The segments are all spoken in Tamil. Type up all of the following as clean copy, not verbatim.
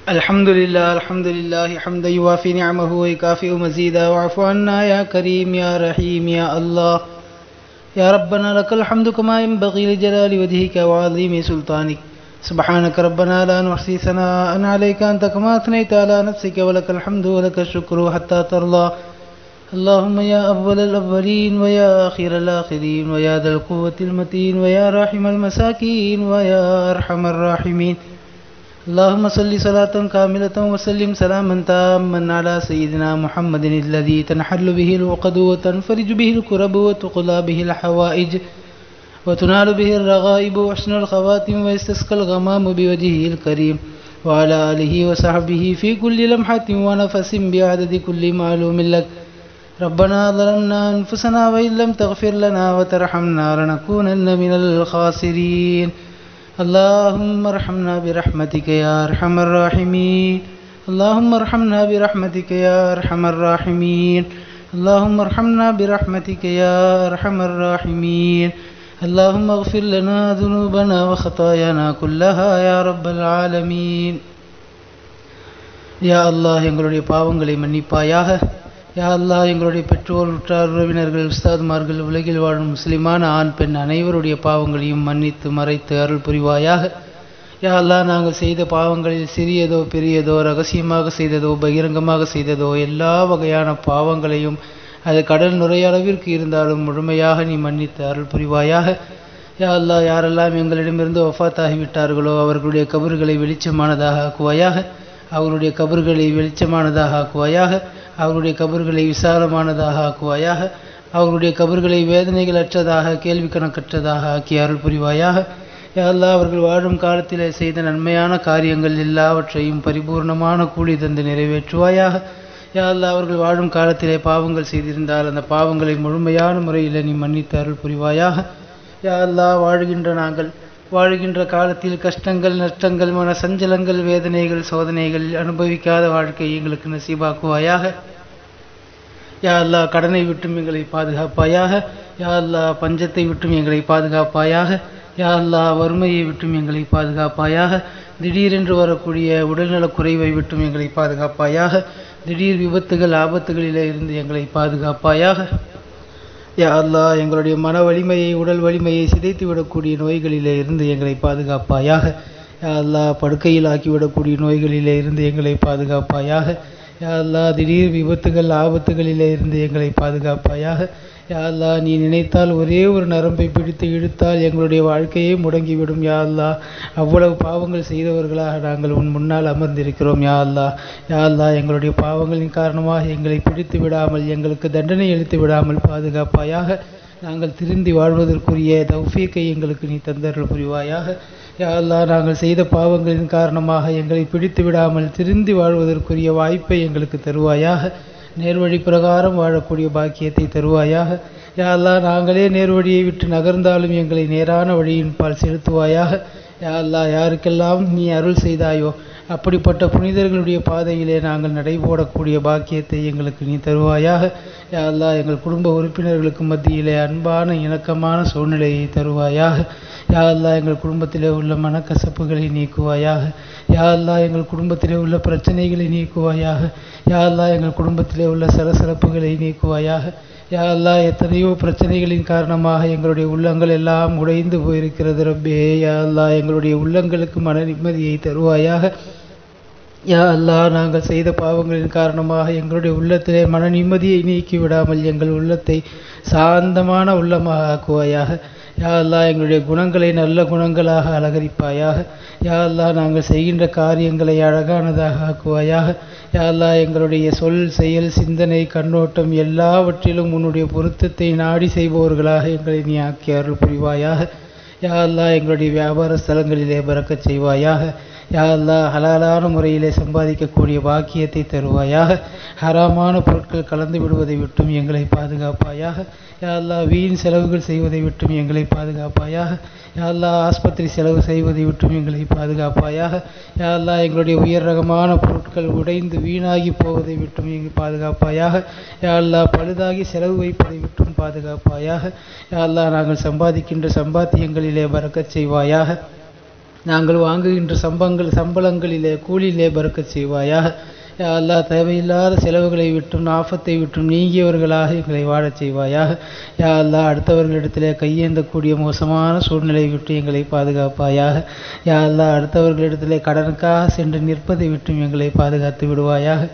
الحمد لله حمدا يوافي نعمه ويكافئ مزيدا واعف عنا يا كريم يا رحيم يا الله يا ربنا لك الحمد كما ينبغي لجلال وجهك وعظيم سلطانك سبحانك ربنا لا نحصي ثناء عليك أنت كما أثنيت على نفسك ولك الحمد ولك الشكر حتى ترضى اللهم يا أول الأولين ويا آخر الآخرين ويا ذا القوة المتين ويا راحم المساكين ويا أرحم الراحمين اللهم صل صلاة كاملة وسلم سلاما تاما على سيدنا محمد الذي تنحل به العقد وتنفرج به الكرب وتقضى به الحوائج وتنال به الرغائب وحسن الخواتم ويستسقى الغمام بوجهه الكريم وعلى آله وصحبه في كل لمحة ونفس بعدد كل معلوم لك ربنا ظلمنا أنفسنا وإن لم تغفر لنا وترحمنا لنكونن من الخاسرين اللهم ارحمنا برحمتك يا أرحم الراحمين اللهم ارحمنا برحمتك يا أرحم الراحمين اللهم ارحمنا برحمتك يا أرحم الراحمين اللهم اغفر لنا ذنوبنا وخطايانا كلها يا رب العالمين يا الله எங்களுடைய பாவங்களை மன்னிப்பாயாக யா அல்லாஹ் எங்களுடைய பெற்றோர் உற்றார் உறவினர்கள் உஸ்தாதுமார்கள் உலகில் வாழும் முஸ்லிமான ஆண் பெண் அனைவருடைய பாவங்களையும் மன்னித்து மறைத்து அருள் புரிவாயாக யா அல்லாஹ் நாங்கள் செய்த பாவங்களில் சிறியதோ பெரியதோ ரகசியமாக செய்ததோ பகிரங்கமாக செய்ததோ எல்லா வகையான பாவங்களையும் அது கடல் நுரையளவிற்கு இருந்தாலும் முழுமையாக நீ மன்னித்து அருள் புரிவாயாக யா அல்லாஹ் யாரெல்லாம் எங்களிடமிருந்து வஃபாத்தாகிவிட்டார்களோ அவர்களுடைய கபறுகளை வெளிச்சமானதாக ஆக்குவாயாக அவருடைய கபறுகளை வெளிச்சமானதாக ஆக்குவாயாக அவருடைய கபறுகளை விசாலமானதாக ஆக்குவாயாக அவருடைய கபறுகளை வேதனைகள் அற்றதாக கேள்வி கணக்கற்றதாக ஆக்கி அருள் புரிவாயாக யா அல்லாஹ் அவர்கள் வாழும் காலத்தில் செய்த நன்மையான காரியங்கள் எல்லாவற்றையும் பரிபூர்ணமான கூலி தந்து நிறைவேற்றுவாயாக யா அல்லாஹ் அவர்கள் வாழும் காலத்திலே பாவங்கள் செய்திருந்தால் அந்த பாவங்களை முழுமையான முறையில் நீ மன்னித்து அருள் புரிவாயாக யா அல்லாஹ் வாழ்கின்ற காலத்தில் கஷ்டங்கள் நஷ்டங்கள் மன சஞ்சலங்கள் வேதனைகள் சோதனைகள் அனுபவிக்காத வாழ்க்கையை எங்களுக்கு நசீபாக்குவாயாக யா அல்லாஹ் கடனை விட்டும் எங்களை பாதுகாப்பாயாக யா அல்லாஹ் பஞ்சத்தை விட்டும் எங்களை பாதுகாப்பாயாக யா அல்லாஹ் வறுமையை விட்டும் எங்களை பாதுகாப்பாயாக திடீரென்று வரக்கூடிய உடல்நலக் குறைவை விட்டும் எங்களை பாதுகாப்பாயாக திடீர் விபத்துகள் ஆபத்துகளிலே இருந்து எங்களை பாதுகாப்பாயாக யா அல்லாஹ் எங்களுடைய மன வலிமையை உடல் வலிமையை சிதைத்து விடக்கூடிய நோய்களிலே இருந்து எங்களை பாதுகாப்பாயாக யா அல்லாஹ் படுக்கையில் ஆக்கிவிடக்கூடிய நோய்களிலே இருந்து எங்களை பாதுகாப்பாயாக யா அல்லாஹ் திடீர் விபத்துகள் ஆபத்துகளிலே இருந்து எங்களை பாதுகாப்பாயாக யா அல்லாஹ் நீ நினைத்தால் ஒரே ஒரு நரம்பை பிடித்து இழுத்தால் எங்களுடைய வாழ்க்கையே முடங்கிவிடும் யா அல்லாஹ் அவ்வளவு பாவங்கள் செய்தவர்களாக நாங்கள் உன் முன்னால் அமர்ந்திருக்கிறோம் யா அல்லாஹ் எங்களுடைய பாவங்களின் காரணமாக எங்களை பிடித்து விடாமல் எங்களுக்கு தண்டனை அளித்து விடாமல் பாதுகாப்பாயாக நாங்கள் திருந்தி வாழ்வதற்குரிய தௌஃபீக்கை எங்களுக்கு நீ தந்தருள் புரிவாயாக யா அல்லாஹ் நாங்கள் செய்த பாவங்களின் காரணமாக எங்களை பிடித்து விடாமல் திருந்தி வாழ்வதற்குரிய வாய்ப்பை எங்களுக்கு தருவாயாக நேர்வழி பிரகாரம் வாழக்கூடிய பாக்கியத்தை தருவாயாக யா அல்லாஹ் நாங்களே நேர்வழியை விட்டு நகர்ந்தாலும் எங்களை நேரான வழியின் பால் செலுத்துவாயாக யா அல்லாஹ் யாருக்கெல்லாம் நீ அருள் செய்தாயோ அப்படிப்பட்ட புனிதர்களுடைய பாதையிலே நாங்கள் நடைபோடக்கூடிய பாக்கியத்தை எங்களுக்கு நீ தருவாயாக யா அல்லாஹ் எங்கள் குடும்ப உறுப்பினர்களுக்கு மத்தியிலே அன்பான இணக்கமான சூழ்நிலையை தருவாயாக யா அல்லாஹ் எங்கள் குடும்பத்திலே உள்ள மனக்கசப்புகளை நீக்குவாயாக யா அல்லாஹ் எங்கள் குடும்பத்திலே உள்ள பிரச்சனைகளை நீக்குவாயாக யா அல்லாஹ் எங்கள் குடும்பத்திலே உள்ள சலசலப்புகளை நீக்குவாயாக யா அல்லாஹ் எத்தனையோ பிரச்சனைகளின் காரணமாக எங்களுடைய உள்ளங்கள் எல்லாம் உடைந்து போயிருக்கிறது ரப்பே யா அல்லாஹ் எங்களுடைய உள்ளங்களுக்கு மன நிம்மதியை தருவாயாக யா அல்லாஹ் நாங்கள் செய்த பாவங்களின் காரணமாக எங்களுடைய உள்ளத்திலே மன நிம்மதியை நீக்கி விடாமல் எங்கள் உள்ளத்தை சாந்தமான உள்ளமாக ஆக்குவாயாக யா அல்லாஹ் எங்களுடைய குணங்களை நல்ல குணங்களாக அலங்கரிப்பாயாக யா அல்லாஹ் நாங்கள் செய்கின்ற காரியங்களை அழகானதாக ஆக்குவாயாக யா அல்லாஹ் எங்களுடைய சொல் செயல் சிந்தனை கண்ணோட்டம் எல்லாவற்றிலும் உன்னுடைய பொருத்தத்தை நாடி செய்பவர்களாக எங்களை நீ ஆக்கி அருள் புரிவாயாக யா அல்லாஹ் எங்களுடைய வியாபார ஸ்தலங்களிலே பறக்கச் செய்வாயாக யா அல்லாஹ் ஹலாலான முறையிலே சம்பாதிக்கக்கூடிய பாக்கியத்தை தருவாயாக ஹராமான பொருட்கள் கலந்து விடுவதை விட்டும் எங்களை பாதுகாப்பாயாக யா அல்லாஹ் வீண் செலவுகள் செய்வதை விட்டும் எங்களை பாதுகாப்பாயாக யா அல்லாஹ் ஆஸ்பத்திரி செலவு செய்வதை விட்டும் எங்களை பாதுகாப்பாயாக யா அல்லாஹ் எங்களுடைய உயர் ரகமான பொருட்கள் உடைந்து வீணாகி போவதை விட்டும் எங்களை பாதுகாப்பாயாக யா அல்லாஹ் பழுதாகி செலவு வைப்பதை விட்டும் பாதுகாப்பாயாக யா அல்லாஹ் நாங்கள் சம்பாதிக்கின்ற சம்பாத்தியங்களிலே பறக்கச் செய்வாயாக நாங்கள் வாங்குகின்ற சம்பளங்களிலே கூலியிலே பறக்கச் செய்வாயாக. யா அல்லாஹ், தேவையில்லாத செலவுகளை விட்டும் ஆபத்தை விட்டும் நீங்கியவர்களாக எங்களை வாழச் செய்வாயாக. யா அல்லாஹ், அடுத்தவர்களிடத்திலே கையேந்தக்கூடிய மோசமான சூழ்நிலை விட்டு எங்களை பாதுகாப்பாயாக. யா அல்லாஹ், அடுத்தவர்களிடத்திலே கடனுக்காக சென்று நிற்பதை விட்டும் எங்களை பாதுகாத்து விடுவாயாக.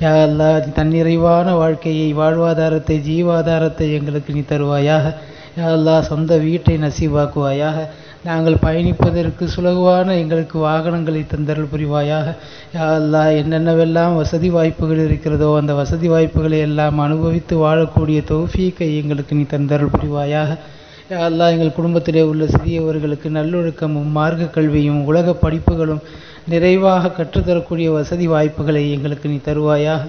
யா அல்லாஹ், தன்னிறைவான வாழ்க்கையை, வாழ்வாதாரத்தை, ஜீவாதாரத்தை எங்களுக்கு நீ தருவாயாக. யா அல்லாஹ், சொந்த வீட்டை நசீவாக்குவாயாக. நாங்கள் பயணிப்பதற்கு சுலகுவான எங்களுக்கு வாகனங்களை தந்தருள் புரிவாயாக. யா அல்லாஹ், என்னென்னவெல்லாம் வசதி வாய்ப்புகள் இருக்கிறதோ அந்த வசதி வாய்ப்புகளை எல்லாம் அனுபவித்து வாழக்கூடிய தௌஃபீக்கை எங்களுக்கு நீ தந்தருள் புரிவாயாக. யா அல்லாஹ், எங்கள் குடும்பத்திலே உள்ள சிறியவர்களுக்கு நல்லொழுக்கமும் மார்க்க கல்வியும் உலக படிப்புகளும் நிறைவாக கற்றுத்தரக்கூடிய வசதி வாய்ப்புகளை எங்களுக்கு நீ தருவாயாக.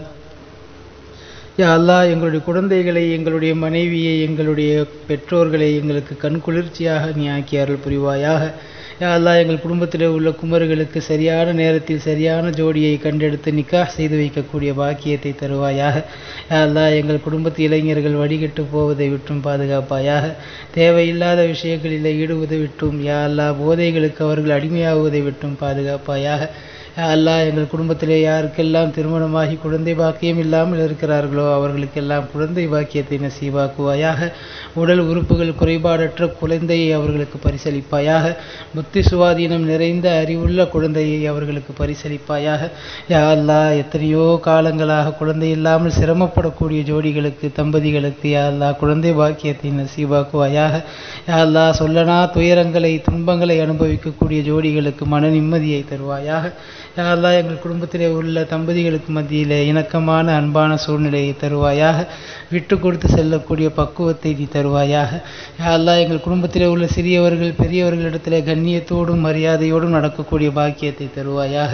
யா அல்லாஹ், எங்களுடைய குழந்தைகளை, எங்களுடைய மனைவியை, எங்களுடைய பெற்றோர்களை எங்களுக்கு கண் குளிர்ச்சியாக நீ ஆக்கி அருள் புரிவாயாக. யா அல்லாஹ், எங்கள் குடும்பத்தில் உள்ள குமர்களுக்கு சரியான நேரத்தில் சரியான ஜோடியை கண்டெடுத்து நிக்காஹ் செய்து வைக்கக்கூடிய பாக்கியத்தை தருவாயாக. யா அல்லாஹ், எங்கள் குடும்பத்து இளைஞர்கள் வடிகட்டு போவதை விட்டும் பாதுகாப்பாயாக. தேவையில்லாத விஷயங்களில் ஈடுவதை விட்டும், யா அல்லாஹ், போதைகளுக்கு அவர்கள் அடிமையாகுவதை விட்டும் பாதுகாப்பாயாக. அல்லாஹ், எங்கள் குடும்பத்திலே யாருக்கெல்லாம் திருமணமாகி குழந்தை பாக்கியம் இல்லாமல் இருக்கிறார்களோ அவர்களுக்கெல்லாம் குழந்தை பாக்கியத்தை நசீவாக்குவாயாக. உடல் உறுப்புகள் குறைபாடற்ற குழந்தையை அவர்களுக்கு பரிசளிப்பாயாக. புத்தி சுவாதீனம் நிறைந்த அறிவுள்ள குழந்தையை அவர்களுக்கு பரிசளிப்பாயாக. யா அல்லாஹ், எத்தனையோ காலங்களாக குழந்தை இல்லாமல் சிரமப்படக்கூடிய ஜோடிகளுக்கு, தம்பதிகளுக்கு யா அல்லாஹ் குழந்தை பாக்கியத்தை நசீவாக்குவாயாக. யா அல்லாஹ், சொல்லனா துயரங்களை, துன்பங்களை அனுபவிக்கக்கூடிய ஜோடிகளுக்கு மன நிம்மதியை தருவாயாக. யா அல்லாஹ், எங்கள் குடும்பத்திலே உள்ள தம்பதிகளுக்கு மத்தியிலே இணக்கமான அன்பான சூழ்நிலையை தருவாயாக. விட்டு கொடுத்து செல்லக்கூடிய பக்குவத்தை நீ தருவாயாக. யா அல்லாஹ், எங்கள் குடும்பத்திலே உள்ள சிறியவர்கள் பெரியவர்களிடத்திலே கண்ணியத்தோடும் மரியாதையோடும் நடக்கக்கூடிய பாக்கியத்தை தருவாயாக.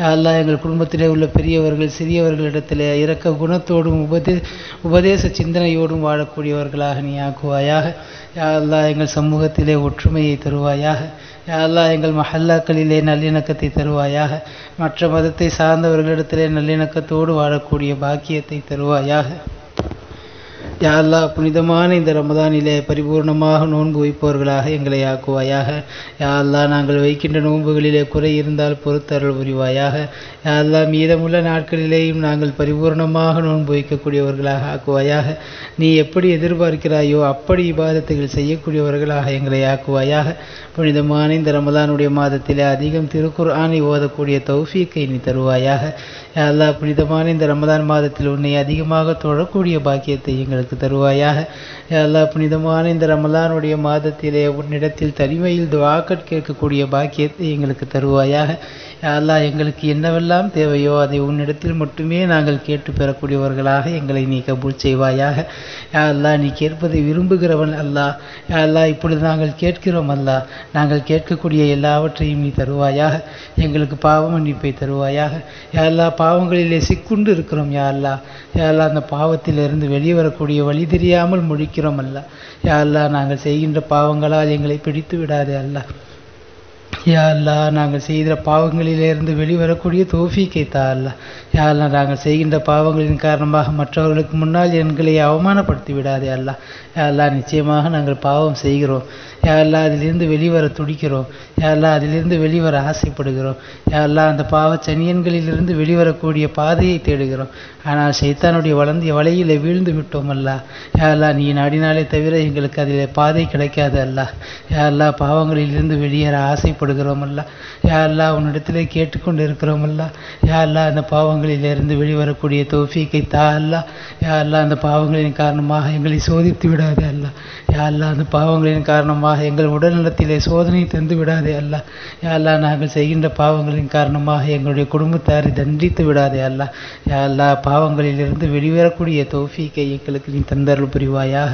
யா அல்லாஹ், எங்கள் குடும்பத்திலே உள்ள பெரியவர்கள் சிறியவர்களிடத்திலே இரக்க குணத்தோடும் உபதேச சிந்தனையோடும் வாழக்கூடியவர்களாக நீ ஆக்குவாயாக. யா அல்லாஹ், எங்கள் சமூகத்திலே ஒற்றுமையை தருவாயாக. யா அல்லாஹ், எங்கள் மஹல்லாக்களிலே நல்லிணக்கத்தை தருவாயாக. மற்ற மதத்தை சார்ந்தவர்களிடத்திலே நல்லிணக்கத்தோடு வாழக்கூடிய பாக்கியத்தை தருவாயாக. யா அல்லாஹ், புனிதமான இந்த ரமதானிலே பரிபூர்ணமாக நோன்பு வைப்பவர்களாக எங்களை ஆக்குவாயாக. யா அல்லாஹ், நாங்கள் வைக்கின்ற நோன்புகளிலே குறை இருந்தால் பொறுத்தருள் புரிவாயாக. யா அல்லாஹ், மீதமுள்ள நாட்களிலேயும் நாங்கள் பரிபூர்ணமாக நோன்பு வைக்கக்கூடியவர்களாக ஆக்குவாயாக. நீ எப்படி எதிர்பார்க்கிறாயோ அப்படி இபாதத்துகள் செய்யக்கூடியவர்களாக எங்களை ஆக்குவாயாக. புனிதமான இந்த ரமதானுடைய மாதத்திலே அதிகம் திருக்குர்ஆனை ஓதக்கூடிய தௌஃபீக்கை நீ தருவாயாக. யா அல்லாஹ், புனிதமான இந்த ரமதான் மாதத்தில் உன்னை அதிகமாக தொழக்கூடிய பாக்கியத்தை எங்களுக்கு தருவாயாக. யா அல்லாஹ், புனிதமான இந்த ரமலானுடைய மாதத்திலே உன்னிடத்தில் தனிமையில் துஆக்கள் கேட்கக்கூடிய பாக்கியத்தை எங்களுக்கு தருவாயாக. யா அல்லாஹ், எங்களுக்கு என்னவெல்லாம் தேவையோ அதை உன்னிடத்தில் மட்டுமே நாங்கள் கேட்டு பெறக்கூடியவர்களாக எங்களை நீ கபூல் செய்வாயாக. யா அல்லாஹ், நீ கேட்பதை விரும்புகிறவன் அல்லாஹ். யா அல்லாஹ், இப்பொழுது நாங்கள் கேட்கிறோம் அல்லாஹ். நாங்கள் கேட்கக்கூடிய எல்லாவற்றையும் நீ தருவாயாக. எங்களுக்கு பாவ மன்னிப்பை தருவாயாக. யா அல்லாஹ், பாவங்களிலே சிக்குண்டு இருக்கிறோம் யா அல்லாஹ். யா அல்லாஹ், அந்த பாவத்திலிருந்து வெளியே வரக்கூடிய வழி தெரியாமல் முழிக்கிறோம் அல்லாஹ். யா அல்லாஹ், நாங்கள் செய்கின்ற பாவங்களால் எங்களை பிடித்து விடாதே அல்லாஹ். யா அல்லாஹ், நாங்கள் செய்கிற பாவங்களிலிருந்து வெளிவரக்கூடிய தௌஃபீக்கை தா அல்லாஹ். யா அல்லாஹ், நாங்கள் செய்கின்ற பாவங்களின் காரணமாக மற்றவர்களுக்கு முன்னால் எங்களை அவமானப்படுத்தி விடாதே அல்லாஹ். யா அல்லாஹ், நிச்சயமாக நாங்கள் பாவம் செய்கிறோம். யா அல்லாஹ், அதிலிருந்து வெளிவர துடிக்கிறோம். யா அல்லாஹ், அதிலிருந்து வெளிவர ஆசைப்படுகிறோம். யா அல்லாஹ், அந்த பாவ சனியன்களிலிருந்து வெளிவரக்கூடிய பாதையை தேடுகிறோம். ஆனால் சைத்தானுடைய வலையில் வீழ்ந்து விட்டோம் அல்லாஹ். யா அல்லாஹ், நீ நாடினாலே தவிர எங்களுக்கு அதில் பாதை கிடைக்காது அல்லாஹ். யா அல்லாஹ், பாவங்களிலிருந்து வெளியேற ஆசைப்படுகிறோம் அல்லாஹ். யா அல்லாஹ், உன்னிடத்திலே கேட்டுக்கொண்டு இருக்கிறோம் அல்லாஹ். யா அல்லாஹ், அந்த பாவங்களிலிருந்து வெளிவரக்கூடிய தௌஃபீக்கை தா அல்லாஹ். யா அல்லாஹ், அந்த பாவங்களின் காரணமாக எங்களை சோதித்து விடாதே அல்லாஹ். யா அல்லாஹ், அந்த பாவங்களின் காரணமாக எங்கள் உடல்நலத்திலே சோதனை தந்து விடாதே அல்லாஹ். யா அல்லாஹ், நாங்கள் செய்கின்ற பாவங்களின் காரணமாக எங்களுடைய குடும்பத்தாரை தண்டித்து விடாதே அல்லாஹ். யா அல்லாஹ், பாவங்களிலிருந்து வெளிவரக்கூடிய தௌஃபீக்கை எங்களுக்கு நீ தந்தருள் புரிவாயாக.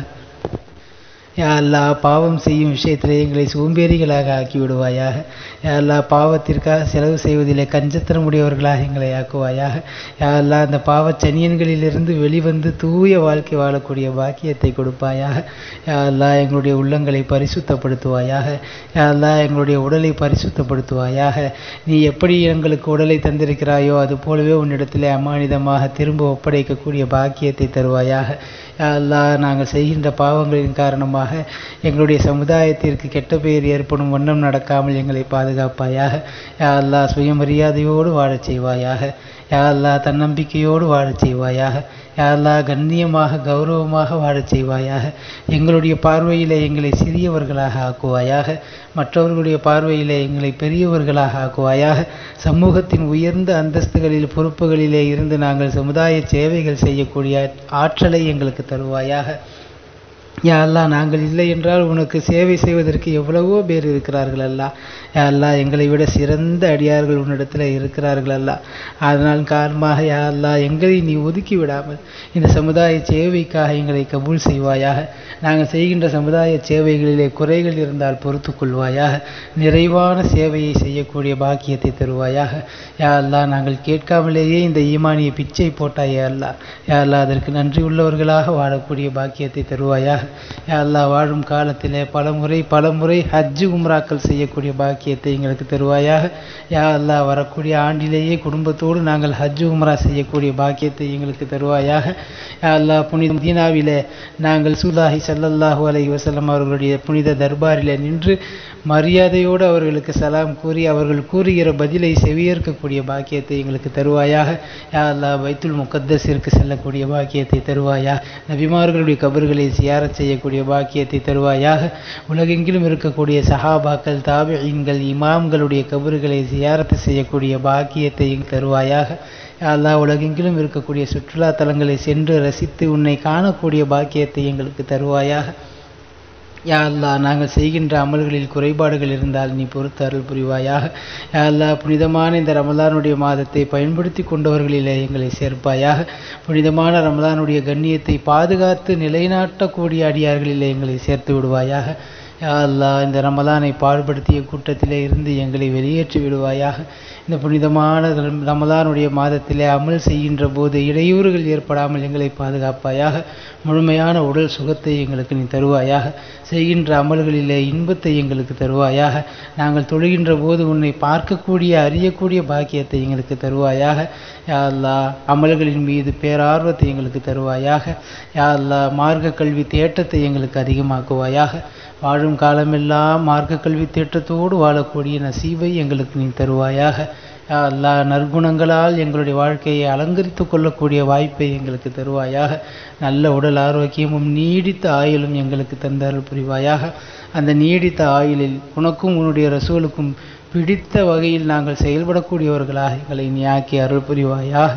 யா அல்லாஹ், பாவம் செய்யும் விஷயத்திலே எங்களை சோம்பேறிகளாக ஆக்கி விடுவாயாக. யா அல்லாஹ், பாவத்திற்காக செலவு செய்வதிலே கஞ்சத்தனமுடையவர்களாக எங்களை ஆக்குவாயாக. யா அல்லாஹ், அந்த பாவச் சனியன்களிலிருந்து வெளிவந்து தூய வாழ்க்கை வாழக்கூடிய பாக்கியத்தை கொடுப்பாயாக. யா அல்லாஹ், எங்களுடைய உள்ளங்களை பரிசுத்தப்படுத்துவாயாக. யா அல்லாஹ், எங்களுடைய உடலை பரிசுத்தப்படுத்துவாயாக. நீ எப்படி எங்களுக்கு உடலை தந்திருக்கிறாயோ அது போலவே உன்னிடத்திலே அமானிதமாக திரும்ப ஒப்படைக்கக்கூடிய பாக்கியத்தை தருவாயாக. யா அல்லாஹ் நாங்கள் செய்கின்ற பாவங்களின் காரணமாக எங்களுடைய சமுதாயத்திற்கு கெட்ட பெயர் ஏற்படும் வண்ணம் நடக்காமல் எங்களை பாதுகாப்பாயாக. யா அல்லாஹ் சுயமரியாதையோடு வாழச் செய்வாயாக. யா அல்லாஹ் தன்னம்பிக்கையோடு வாழச் செய்வாயாக. யா அல்லாஹ் கண்ணியமாக கௌரவமாக வாழச் செய்வாயாக. எங்களுடைய பார்வையிலே எங்களை சிறியவர்களாக ஆக்குவாயாக. மற்றவர்களுடைய பார்வையிலே எங்களை பெரியவர்களாக ஆக்குவாயாக. சமூகத்தின் உயர்ந்த அந்தஸ்துகளில் பொறுப்புகளிலே இருந்து நாங்கள் சமுதாய சேவைகள் செய்யக்கூடிய ஆற்றலை எங்களுக்கு தருவாயாக. யா அல்லாஹ் நாங்கள் இல்லை என்றால் உனக்கு சேவை செய்வதற்கு எவ்வளவோ பேர் இருக்கிறார்கள் அல்லா. யா அல்லாஹ் எங்களை விட சிறந்த அடியார்கள் உன்னிடத்தில் இருக்கிறார்கள் அல்லா. அதனால் காரணமாக யா அல்லாஹ் எங்களை நீ ஒதுக்கி விடாமல் இந்த சமுதாய சேவைக்காக எங்களை கபூல் செய்வாயாக. நாங்கள் செய்கின்ற சமுதாய சேவைகளிலே குறைகள் இருந்தால் பொறுத்து கொள்வாயாக. நிறைவான சேவையை செய்யக்கூடிய பாக்கியத்தை தருவாயாக. யா அல்லாஹ் நாங்கள் கேட்காமலேயே இந்த ஈமானிய பிச்சை போட்டாய் யா அல்லாஹ். யா அல்லாஹ் அதற்கு நன்றி உள்ளவர்களாக வாழக்கூடிய பாக்கியத்தை தருவாயாக. யா அல்லாஹ் வாழும் காலத்திலே பல முறை ஹஜ்ஜு உம்ராக்கள் செய்யக்கூடிய பாக்கியத்தை எங்களுக்கு தருவாயாக. யா அல்லாஹ் வரக்கூடிய ஆண்டிலேயே குடும்பத்தோடு நாங்கள் ஹஜ்ஜு உம்ரா செய்யக்கூடிய பாக்கியத்தை எங்களுக்கு தருவாயாக. யா அல்லாஹ் புனித மதீனாவிலே நாங்கள் ரசூலுல்லாஹி ஸல்லல்லாஹு அலைஹி வஸல்லம் அவர்களுடைய புனித தர்பாரிலே நின்று மரியாதையோடு அவர்களுக்கு சலாம் கூறி அவர்கள் கூறுகிற பதிலை செவியேற்கக்கூடிய பாக்கியத்தை எங்களுக்கு தருவாயாக. யா அல்லாஹ் பைத்துல் முகத்தஸிற்கு செல்லக்கூடிய பாக்கியத்தை தருவாயா. நபிமார்களுடைய கபர்களை சியாரத் செய்யக்கூடிய பாக்கியத்தை தருவாயாக. உலகெங்கிலும் இருக்கக்கூடிய சஹாபாக்கள் தாபிஈன்கள் இமாம்களுடைய கபர்களை சியாரத்து செய்யக்கூடிய பாக்கியத்தை தருவாயாக. யா அல்லாஹ் உலகெங்கிலும் இருக்கக்கூடிய சுற்றுலா தலங்களை சென்று ரசித்து உன்னை காணக்கூடிய பாக்கியத்தை எங்களுக்கு தருவாயாக. யா அல்லாஹ் நாங்கள் செய்கின்ற அமல்களில் குறைபாடுகள் இருந்தால் நீ பொறுத்து அருள் புரிவாயாக. யா அல்லாஹ் புனிதமான இந்த ரமலானுடைய மாதத்தை பயன்படுத்தி கொண்டவர்களிலே எங்களை சேர்ப்பாயாக. புனிதமான ரமலானுடைய கண்ணியத்தை பாதுகாத்து நிலைநாட்டக்கூடிய அடியார்களிலே எங்களை சேர்த்து விடுவாயாக. யா அல்லாஹ் இந்த ரமலானை பாடுபடுத்திய கூட்டத்திலே இருந்து எங்களை வெளியேற்றி விடுவாயாக. இந்த புனிதமான ரமலானுடைய மாதத்திலே அமல் செய்கின்ற போது இடையூறுகள் ஏற்படாமல் எங்களை பாதுகாப்பாயாக. முழுமையான உடல் சுகத்தை எங்களுக்கு நீ தருவாயாக. செய்கின்ற அமல்களிலே இன்பத்தை எங்களுக்கு தருவாயாக. நாங்கள் தொழுகின்ற போது உன்னை பார்க்கக்கூடிய அறியக்கூடிய பாக்கியத்தை எங்களுக்கு தருவாயாக. யா அல்லாஹ் அமல்களின் மீது பேரார்வத்தை எங்களுக்கு தருவாயாக. யா அல்லாஹ் மார்க்க கல்வி தேட்டத்தை எங்களுக்கு அதிகமாக்குவாயாக. வாழும் காலமெல்லாம் மார்க்க கல்வி தேட்டத்தோடு வாழக்கூடிய நசீபை எங்களுக்கு நீ தருவாயாக. யா அல்லாஹ் நற்குணங்களால் எங்களுடைய வாழ்க்கையை அலங்கரித்து கொள்ளக்கூடிய வாய்ப்பை எங்களுக்கு தருவாயாக. நல்ல உடல் ஆரோக்கியமும் நீடித்த ஆயுளும் எங்களுக்கு தந்தருள் புரிவாயாக. அந்த நீடித்த ஆயுளில் உனக்கும் உன்னுடைய ரசூலுக்கும் பிடித்த வகையில் நாங்கள் செயல்படக்கூடியவர்களாக எங்களை நீ ஆக்கி அருள் புரிவாயாக.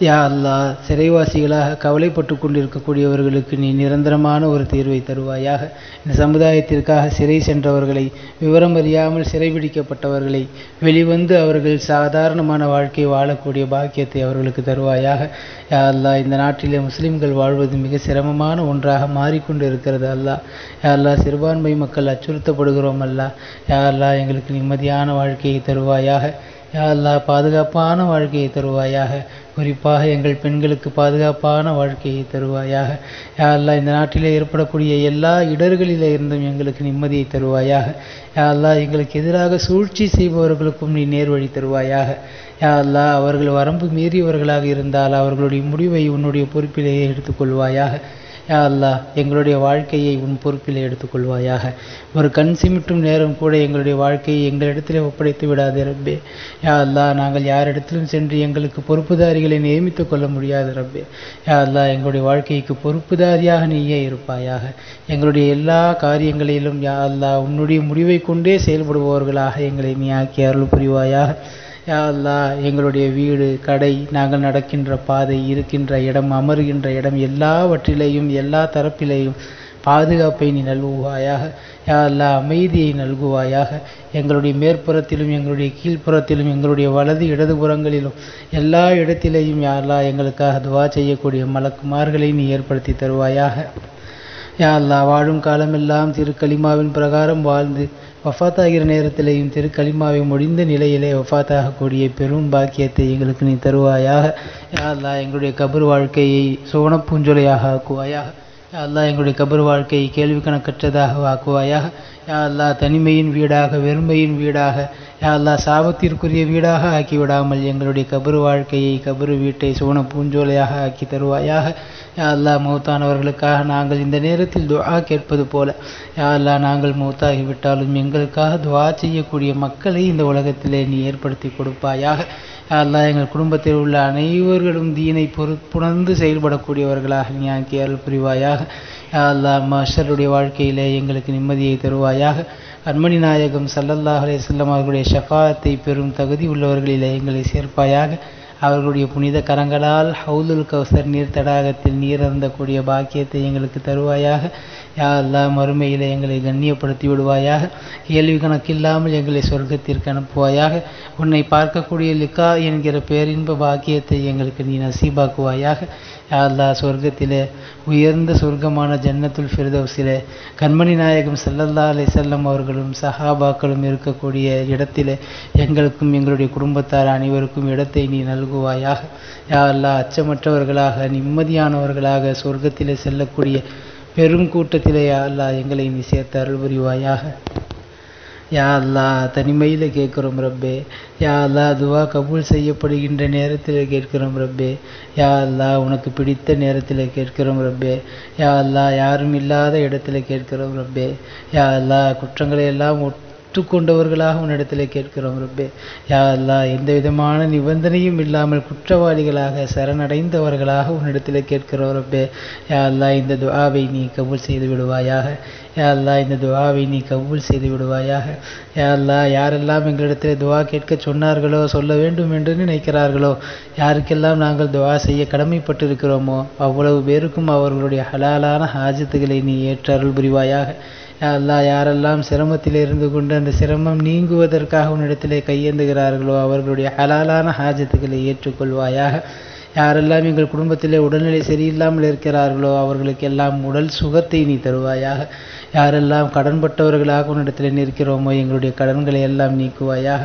யா அல்லாஹ் சிறைவாசிகளாக கவலைப்பட்டு கொண்டிருக்கக்கூடியவர்களுக்கு நீ நிரந்தரமான ஒரு தீர்வை தருவாயாக. இந்த சமுதாயத்திற்காக சிறை சென்றவர்களை, விவரம் அறியாமல் சிறைபிடிக்கப்பட்டவர்களை வெளிவந்து அவர்கள் சாதாரணமான வாழ்க்கை வாழக்கூடிய பாக்கியத்தை அவர்களுக்கு தருவாயாக. யா அல்லாஹ் இந்த நாட்டிலே முஸ்லிம்கள் வாழ்வது மிக சிரமமான ஒன்றாக மாறிக்கொண்டு இருக்கிறது அல்லாஹ். யா அல்லாஹ் சிறுபான்மை மக்கள் அச்சுறுத்தப்படுகிறோம் அல்லாஹ். யா அல்லாஹ் எங்களுக்கு நிம்மதியான வாழ்க்கையை தருவாயாக. யா அல்லாஹ் பாதுகாப்பான வாழ்க்கையை தருவாயாக. குறிப்பாக எங்கள் பெண்களுக்கு பாதுகாப்பான வாழ்க்கையை தருவாயாக. யா அல்லாஹ் இந்த நாட்டிலே ஏற்படக்கூடிய எல்லா இடர்களிலே இருந்தும் எங்களுக்கு நிம்மதியை தருவாயாக. யா அல்லாஹ் எங்களுக்கு எதிராக சூழ்ச்சி செய்பவர்களுக்கும் நீ நேர்வழி தருவாயாக. யா அல்லாஹ் அவர்கள் வரம்பு மீறியவர்களாக இருந்தால் அவர்களுடைய முடிவை உன்னுடைய பொறுப்பிலேயே எடுத்துக்கொள்வாயாக. யா அல்லாஹ் எங்களுடைய வாழ்க்கையை உன் பொறுப்பிலே எடுத்துக்கொள்வாயாக. ஒரு கண் சிமிட்டும் நேரம் கூட எங்களுடைய வாழ்க்கையை எங்களிடத்திலே ஒப்படைத்து விடாதே ரப்பே. யா அல்லாஹ் நாங்கள் யாரிடத்திலும் சென்று எங்களுக்கு பொறுப்புதாரிகளை நியமித்து கொள்ள முடியாது ரப்பே. யா அல்லாஹ் எங்களுடைய வாழ்க்கைக்கு பொறுப்புதாரியாக நீயே இருப்பாயாக. எங்களுடைய எல்லா காரியங்களிலும் யா அல்லாஹ் உன்னுடைய முடிவை கொண்டே செயல்படுபவர்களாக எங்களை நீ ஆக்கி அருள் புரிவாயாக. யா அல்லாஹ் எங்களுடைய வீடு, கடை, நாங்கள் நடக்கின்ற பாதை, இருக்கின்ற இடம், அமருகின்ற இடம் எல்லாவற்றிலேயும் எல்லா தரப்பிலேயும் பாதுகாப்பை நீ நல்குவாயாக. யா அல்லாஹ் அமைதியை நல்குவாயாக. எங்களுடைய மேற்புறத்திலும் எங்களுடைய கீழ்ப்புறத்திலும் எங்களுடைய வலது இடதுபுறங்களிலும் எல்லா இடத்திலேயும் யா அல்லாஹ் எங்களுக்காக துவா செய்யக்கூடிய மலக்குமார்களை நீ ஏற்படுத்தி தருவாயாக. யா அல்லாஹ் வாழும் காலமெல்லாம் திருக்கலிமாவின் பிரகாரம் வாழ்ந்து வஃபாத்தாகிற நேரத்திலேயும் திருக்கலிமாவை முடிந்த நிலையிலே வஃபாத்தாகக்கூடிய பெரும் பாக்கியத்தை எங்களுக்கு நீ தருவாயாக. யா அல்லாஹ் எங்களுடைய கபர் வாழ்க்கையை சுவனப்பூஞ்சொலையாக ஆக்குவாயாக. யா அல்லாஹ் எங்களுடைய கபர் வாழ்க்கையை கேள்வி கணக்கற்றதாக ஆக்குவாயாக. யா அல்லாஹ் தனிமையின் வீடாக, வெறுமையின் வீடாக, யா அல்லாஹ் சாபத்திற்குரிய வீடாக ஆக்கிவிடாமல் எங்களுடைய கபரு வாழ்க்கையை, கபரு வீட்டை சோன பூஞ்சோலையாக ஆக்கி தருவாயாக. யா அல்லாஹ் மௌத்தானவர்களுக்காக நாங்கள் இந்த நேரத்தில் துஆ கேட்பது போல, யா அல்லாஹ் நாங்கள் மௌத்தாகிவிட்டாலும் எங்களுக்காக துஆ செய்யக்கூடிய மக்களை இந்த உலகத்திலே நீ ஏற்படுத்தி கொடுப்பாயாக. யா அல்லாஹ் எங்கள் குடும்பத்தில் உள்ள அனைவர்களும் தீனை புணர்ந்து செயல்படக்கூடியவர்களாக நீ ஆக்கி அருள் புரிவாயாக. யா அல்லாஹ் மஹ்ஷருடைய வாழ்க்கையிலே எங்களுக்கு நிம்மதியை தருவாயாக. கண்மணி நாயகம் ஸல்லல்லாஹு அலைஹி வஸல்லம் அவர்களுடைய ஷஃபாஅத்தை பெறும் தகுதி உள்ளவர்களிலே எங்களை சேர்ப்பாயாக. அவர்களுடைய புனித கரங்களால் ஹவுலுல் கௌசர் நீர் தடாகத்தில் நீர் அருந்தக்கூடிய பாக்கியத்தை எங்களுக்கு தருவாயாக. யா அல்லாஹ் மறுமையிலே எங்களை கண்ணியப்படுத்தி விடுவாயாக. கேள்வி கணக்கில்லாமல் எங்களை சொர்க்கத்திற்கு அனுப்புவாயாக. உன்னை பார்க்கக்கூடிய லிகா என்கிற பேரின்ப பாக்கியத்தை எங்களுக்கு நீ நசீபாக்குவாயாக. யா அல்லாஹ் சொர்க்கத்திலே உயர்ந்த சொர்க்கமான ஜன்னத்துல் ஃபிர்தௌஸிலே கண்மணி நாயகம் ஸல்லல்லாஹு அலைஹி வஸல்லம் அவர்களும் சஹாபாக்களும் இருக்கக்கூடிய இடத்திலே எங்களுக்கும் எங்களுடைய குடும்பத்தார் அனைவருக்கும் இடத்தை நீ நல்குவாயாக. யா அல்லாஹ் அச்சமற்றவர்களாக, நிம்மதியானவர்களாக சொர்க்கத்திலே செல்லக்கூடிய பெரும் கூட்டத்திலே யா அல்லாஹ் எங்களை நீ சேர்த்து அருள் புரிவாயாக. யா அல்லாஹ் தனிமையில் கேட்குறோம் ரப்பே. யா அல்லாஹ் துவா கபூல் செய்யப்படுகின்ற நேரத்தில் கேட்கிறோம் ரப்பே. யா அல்லாஹ் உனக்கு பிடித்த நேரத்தில் கேட்கிறோம் ரப்பே. யா அல்லாஹ் யாரும் இல்லாத இடத்துல கேட்கிறோம் ரப்பே. யா அல்லாஹ் குற்றங்களை எல்லாம் ஒற்றுக்கொண்டவர்களாக உன்னிடத்தில் கேட்கிறோம் ரப்பே. யா அல்லாஹ் எந்த விதமான நிபந்தனையும் இல்லாமல் குற்றவாளிகளாக சரணடைந்தவர்களாக உன்னிடத்தில் கேட்கிறோம் ரப்பே. யா அல்லாஹ் இந்த துஆவை நீ கபூல் செய்து விடுவாயாக. யா அல்லாஹ் இந்த துஆவை நீ கபூல் செய்து விடுவாயாக. யா அல்லாஹ் யாரெல்லாம் எங்களிடத்தில் துஆ கேட்க சொன்னார்களோ, சொல்ல வேண்டும் என்று நினைக்கிறார்களோ, யாருக்கெல்லாம் நாங்கள் துஆ செய்ய கடமைப்பட்டிருக்கிறோமோ அவ்வளவு பேருக்கும் அவர்களுடைய ஹலாலான ஹாஜத்துகளை நீ ஏற்று அருள் புரிவாயாக. யா அல்லாஹ் யாரெல்லாம் சிரமத்தில் இருந்து கொண்டு அந்த சிரமம் நீங்குவதற்காக உன்னிடத்திலே கையேந்துகிறார்களோ அவர்களுடைய ஹலாலான ஹாஜத்துக்களை ஏற்றுக்கொள்வாயாக. யாரெல்லாம் எங்கள் குடும்பத்திலே உடல்நிலை சரியில்லாமல் இருக்கிறார்களோ அவர்களுக்கெல்லாம் உடல் சுகத்தை நீ தருவாயாக. யாரெல்லாம் கடன்பட்டவர்களாக உன்னிடத்தில் நிற்கிறோமோ எங்களுடைய கடன்களை எல்லாம் நீக்குவாயாக.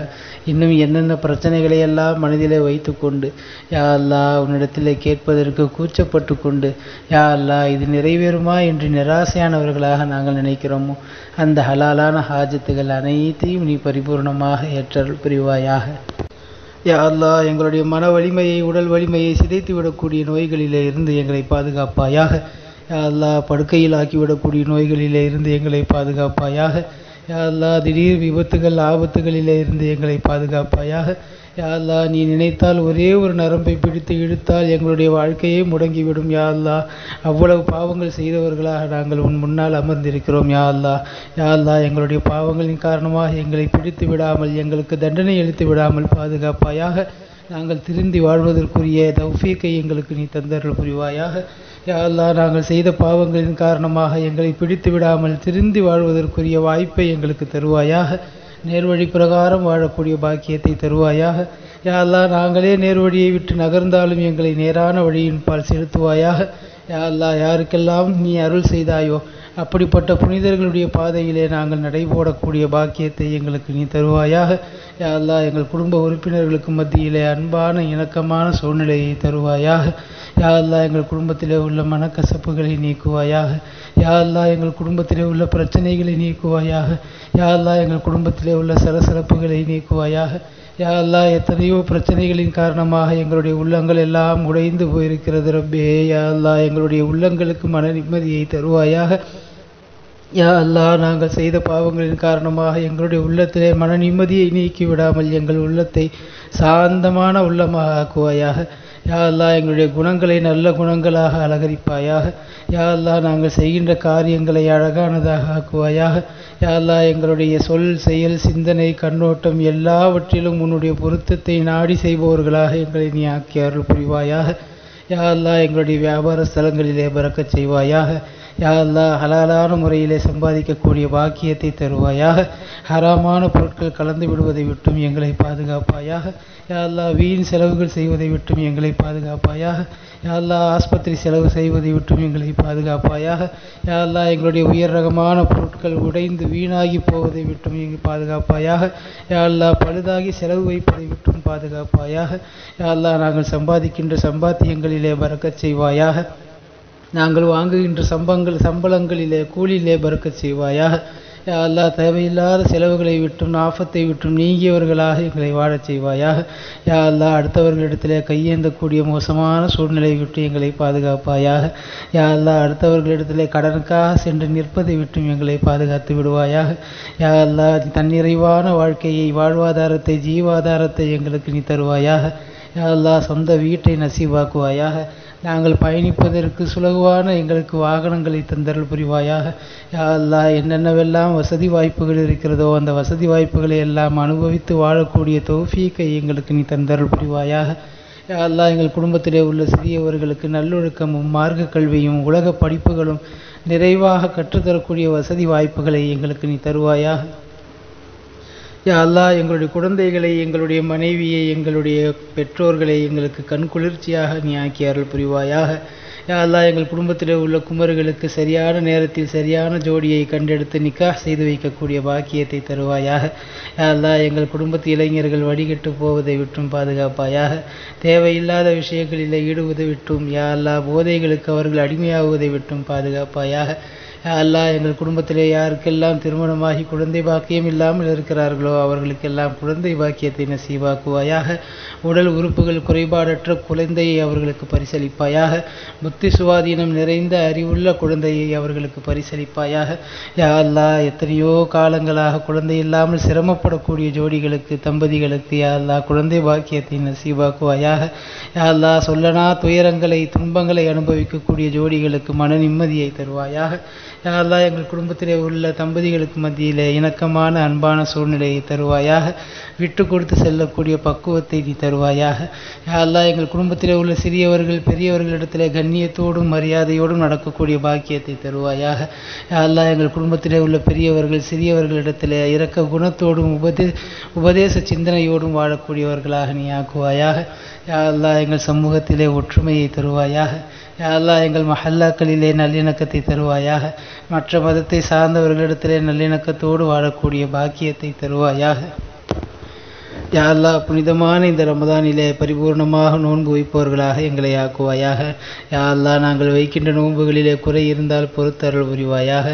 இன்னும் என்னென்ன பிரச்சனைகளை எல்லாம் மனதிலே வைத்து கொண்டு யா அல்லாஹ் உன்னிடத்தில் கேட்பதற்கு கூச்சப்பட்டு கொண்டு யா அல்லாஹ் இது நிறைவேறுமா என்று நிராசையானவர்களாக நாங்கள் நினைக்கிறோமோ அந்த ஹலாலான ஹாஜத்துகள் அனைத்தையும் நீ பரிபூர்ணமாக ஏற்றல் புரிவாயாக. யா அல்லாஹ் எங்களுடைய மன வலிமையை, உடல் வலிமையை சிதைத்து விடக்கூடிய நோய்களிலே இருந்து எங்களை பாதுகாப்பாயாக. யா அல்லாஹ் படுக்கையில் ஆக்கிவிடக்கூடிய நோய்களிலே இருந்து எங்களை பாதுகாப்பாயாக. யா அல்லாஹ் திடீர் விபத்துகள், ஆபத்துகளிலே இருந்து எங்களை பாதுகாப்பாயாக. யா அல்லாஹ் நீ நினைத்தால் ஒரே ஒரு நரம்பை பிடித்து இழுத்தால் எங்களுடைய வாழ்க்கையே முடங்கிவிடும். யா அல்லாஹ் அவ்வளவு பாவங்கள் செய்தவர்களாக நாங்கள் உன் முன்னால் அமர்ந்திருக்கிறோம். யா அல்லாஹ் யா அல்லாஹ் எங்களுடைய பாவங்களின் காரணமாக எங்களை பிடித்து விடாமல், எங்களுக்கு தண்டனை அளித்து விடாமல் பாதுகாப்பாயாக. நாங்கள் திருந்தி வாழ்வதற்குரிய தௌஃபீக்கை எங்களுக்கு நீ தந்தருள் புரிவாயாக. யா அல்லாஹ் நாங்கள் செய்த பாவங்களின் காரணமாக எங்களை பிடித்து விடாமல் திருந்தி வாழ்வதற்குரிய வாய்ப்பை எங்களுக்கு தருவாயாக. நேர்வழி பிரகாரம் வாழக்கூடிய பாக்கியத்தை தருவாயாக. யா அல்லாஹ் நாங்களே நேர்வழியை விட்டு நகர்ந்தாலும் எங்களை நேரான வழியின் பால் செலுத்துவாயாக. யா அல்லாஹ் யாருக்கெல்லாம் நீ அருள் செய்தாயோ அப்படிப்பட்ட புனிதர்களுடைய பாதையிலே நாங்கள் நடைபோடக்கூடிய பாக்கியத்தை எங்களுக்கு நீ தருவாயாக. யா அல்லாஹ் எங்கள் குடும்ப உறுப்பினர்களுக்கு மத்தியிலே அன்பான இணக்கமான சூழ்நிலையை தருவாயாக. யா அல்லாஹ் எங்கள் குடும்பத்திலே உள்ள மனக்கசப்புகளை நீக்குவாயாக. யா அல்லாஹ் எங்கள் குடும்பத்திலே உள்ள பிரச்சனைகளை நீக்குவாயாக. யா அல்லாஹ் எங்கள் குடும்பத்திலே உள்ள சலசலப்புகளை நீக்குவாயாக. யா அல்லாஹ் எத்தனையோ பிரச்சனைகளின் காரணமாக எங்களுடைய உள்ளங்கள் எல்லாம் உடைந்து போயிருக்கிறது ரப்பே. யா அல்லாஹ் எங்களுடைய உள்ளங்களுக்கு மன நிம்மதியை தருவாயாக. யா அல்லாஹ் நாங்கள் செய்த பாவங்களின் காரணமாக எங்களுடைய உள்ளத்திலே மன நிம்மதியை நீக்கி விடாமல் எங்கள் உள்ளத்தை சாந்தமான உள்ளமாக ஆக்குவாயாக. யா அல்லாஹ் எங்களுடைய குணங்களை நல்ல குணங்களாக அலங்கரிப்பாயாக. யா அல்லாஹ் நாங்கள் செய்கின்ற காரியங்களை அழகானதாக ஆக்குவாயாக. யா அல்லாஹ் எங்களுடைய சொல், செயல், சிந்தனை, கண்ணோட்டம் எல்லாவற்றிலும் உன்னுடைய பொருத்தத்தை நாடி செய்பவர்களாக எங்களை நீ ஆக்கி அருள் புரிவாயாக. யா அல்லாஹ் எங்களுடைய வியாபார ஸ்தலங்களிலே பறக்கச் செய்வாயாக. யா அல்லாஹ் ஹலாலான முறையிலே சம்பாதிக்கக்கூடிய பாக்கியத்தை தருவாயாக. ஹராமான பொருட்கள் கலந்து விடுவதை விட்டும் எங்களை பாதுகாப்பாயாக. யா அல்லாஹ் வீண் செலவுகள் செய்வதை விட்டும் எங்களை பாதுகாப்பாயாக. யா அல்லாஹ் ஆஸ்பத்திரி செலவு செய்வதை விட்டும் எங்களை பாதுகாப்பாயாக. யா அல்லாஹ் எங்களுடைய உயர் ரகமான பொருட்கள் உடைந்து வீணாகி போவதை விட்டும் எங்களை பாதுகாப்பாயாக. யா அல்லாஹ் பழுதாகி செலவு வைப்பதை விட்டும் பாதுகாப்பாயாக. யா அல்லாஹ் நாங்கள் சம்பாதிக்கின்ற சம்பாத்தியங்களிலே பறக்கச் செய்வாயாக. நாங்கள் வாங்குகின்ற சம்பளங்களிலே கூலியிலே பறக்கச் செய்வாயாக. யா அல்லாஹ் தேவையில்லாத செலவுகளை விட்டும் ஆபத்தை விட்டும் நீங்கியவர்களாக எங்களை வாழச் செய்வாயாக. யா அல்லாஹ் அடுத்தவர்களிடத்திலே கையேந்தக்கூடிய மோசமான சூழ்நிலையை விட்டு எங்களை பாதுகாப்பாயாக. யா அல்லாஹ் அடுத்தவர்களிடத்திலே கடனுக்காக சென்று நிற்பதை விட்டும் எங்களை பாதுகாத்து விடுவாயாக. யா அல்லாஹ் தன்னிறைவான வாழ்க்கையை, வாழ்வாதாரத்தை, ஜீவாதாரத்தை எங்களுக்கு நீ தருவாயாக. யா அல்லாஹ் சொந்த வீட்டை நசீவாக்குவாயாக. நாங்கள் பயணிப்பதற்கு சுலகுவான எங்களுக்கு வாகனங்களை தந்தருள் புரிவாயாக. யா அல்லாஹ் என்னென்னவெல்லாம் வசதி வாய்ப்புகள் இருக்கிறதோ அந்த வசதி வாய்ப்புகளை எல்லாம் அனுபவித்து வாழக்கூடிய தௌஃபீக்கை எங்களுக்கு நீ தந்தருள் புரிவாயாக. யா அல்லாஹ் எங்கள் குடும்பத்திலே உள்ள சிறியவர்களுக்கு நல்லொழுக்கமும் மார்க்க கல்வியும் உலக படிப்புகளும் நிறைவாக கற்றுத்தரக்கூடிய வசதி வாய்ப்புகளை எங்களுக்கு நீ தருவாயாக. யா அல்லாஹ் எங்களுடைய குழந்தைகளை, எங்களுடைய மனைவியை, எங்களுடைய பெற்றோர்களை எங்களுக்கு கண் குளிர்ச்சியாக நீ ஆக்கி அருள் புரிவாயாக. யா அல்லாஹ் எங்கள் குடும்பத்தில் உள்ள குமர்களுக்கு சரியான நேரத்தில் சரியான ஜோடியை கண்டெடுத்து நிக்காஹ் செய்து வைக்கக்கூடிய பாக்கியத்தை தருவாயாக. யா அல்லாஹ் எங்கள் குடும்பத்து இளைஞர்கள் வடிகட்டு போவதை விட்டும் பாதுகாப்பாயாக. தேவையில்லாத விஷயங்களில் ஈடுவதை விட்டும், யா அல்லாஹ் போதைகளுக்கு அவர்கள் அடிமையாகுவதை விட்டும் பாதுகாப்பாயாக. அல்லாஹ் எங்கள் குடும்பத்திலே யாருக்கெல்லாம் திருமணமாகி குழந்தை பாக்கியம் இல்லாமல் இருக்கிறார்களோ அவர்களுக்கெல்லாம் குழந்தை பாக்கியத்தை நசீவாக்குவாயாக. உடல் உறுப்புகள் குறைபாடற்ற குழந்தையை அவர்களுக்கு பரிசளிப்பாயாக. புத்தி சுவாதீனம் நிறைந்த அறிவுள்ள குழந்தையை அவர்களுக்கு பரிசளிப்பாயாக. யா அல்லாஹ் எத்தனையோ காலங்களாக குழந்தை இல்லாமல் சிரமப்படக்கூடிய ஜோடிகளுக்கு, தம்பதிகளுக்கு யா அல்லாஹ் குழந்தை பாக்கியத்தை நசீவாக்குவாயாக. யா அல்லாஹ் சொல்லனா துயரங்களை, துன்பங்களை அனுபவிக்கக்கூடிய ஜோடிகளுக்கு மன நிம்மதியை தருவாயாக. யா அல்லாஹ் எங்கள் குடும்பத்திலே உள்ள தம்பதிகளுக்கு மத்தியிலே இணக்கமான அன்பான சூழ்நிலையை தருவாயாக. விட்டு கொடுத்து செல்லக்கூடிய பக்குவத்தை நீ தருவாயாக. யா அல்லாஹ் எங்கள் குடும்பத்திலே உள்ள சிறியவர்கள் பெரியவர்களிடத்திலே கண்ணியத்தோடும் மரியாதையோடும் நடக்கக்கூடிய பாக்கியத்தை தருவாயாக. யா அல்லாஹ் எங்கள் குடும்பத்திலே உள்ள பெரியவர்கள் சிறியவர்களிடத்திலே இரக்க குணத்தோடும் உபதேச சிந்தனையோடும் வாழக்கூடியவர்களாக நீ ஆக்குவாயாக. யா அல்லாஹ் எங்கள் சமூகத்திலே ஒற்றுமையை தருவாயாக. யா அல்லாஹ் எங்கள் மஹல்லாக்களிலே நல்லிணக்கத்தை தருவாயாக. மற்ற மதத்தை சார்ந்தவர்களிடத்திலே நல்லிணக்கத்தோடு வாழக்கூடிய பாக்கியத்தை தருவாயாக. யா அல்லாஹ் புனிதமான இந்த ரமதானிலே பரிபூர்ணமாக நோன்பு வைப்பவர்களாக எங்களை ஆக்குவாயாக. யா அல்லாஹ் நாங்கள் வைக்கின்ற நோன்புகளிலே குறை இருந்தால் பொறுத்தருள் புரிவாயாக.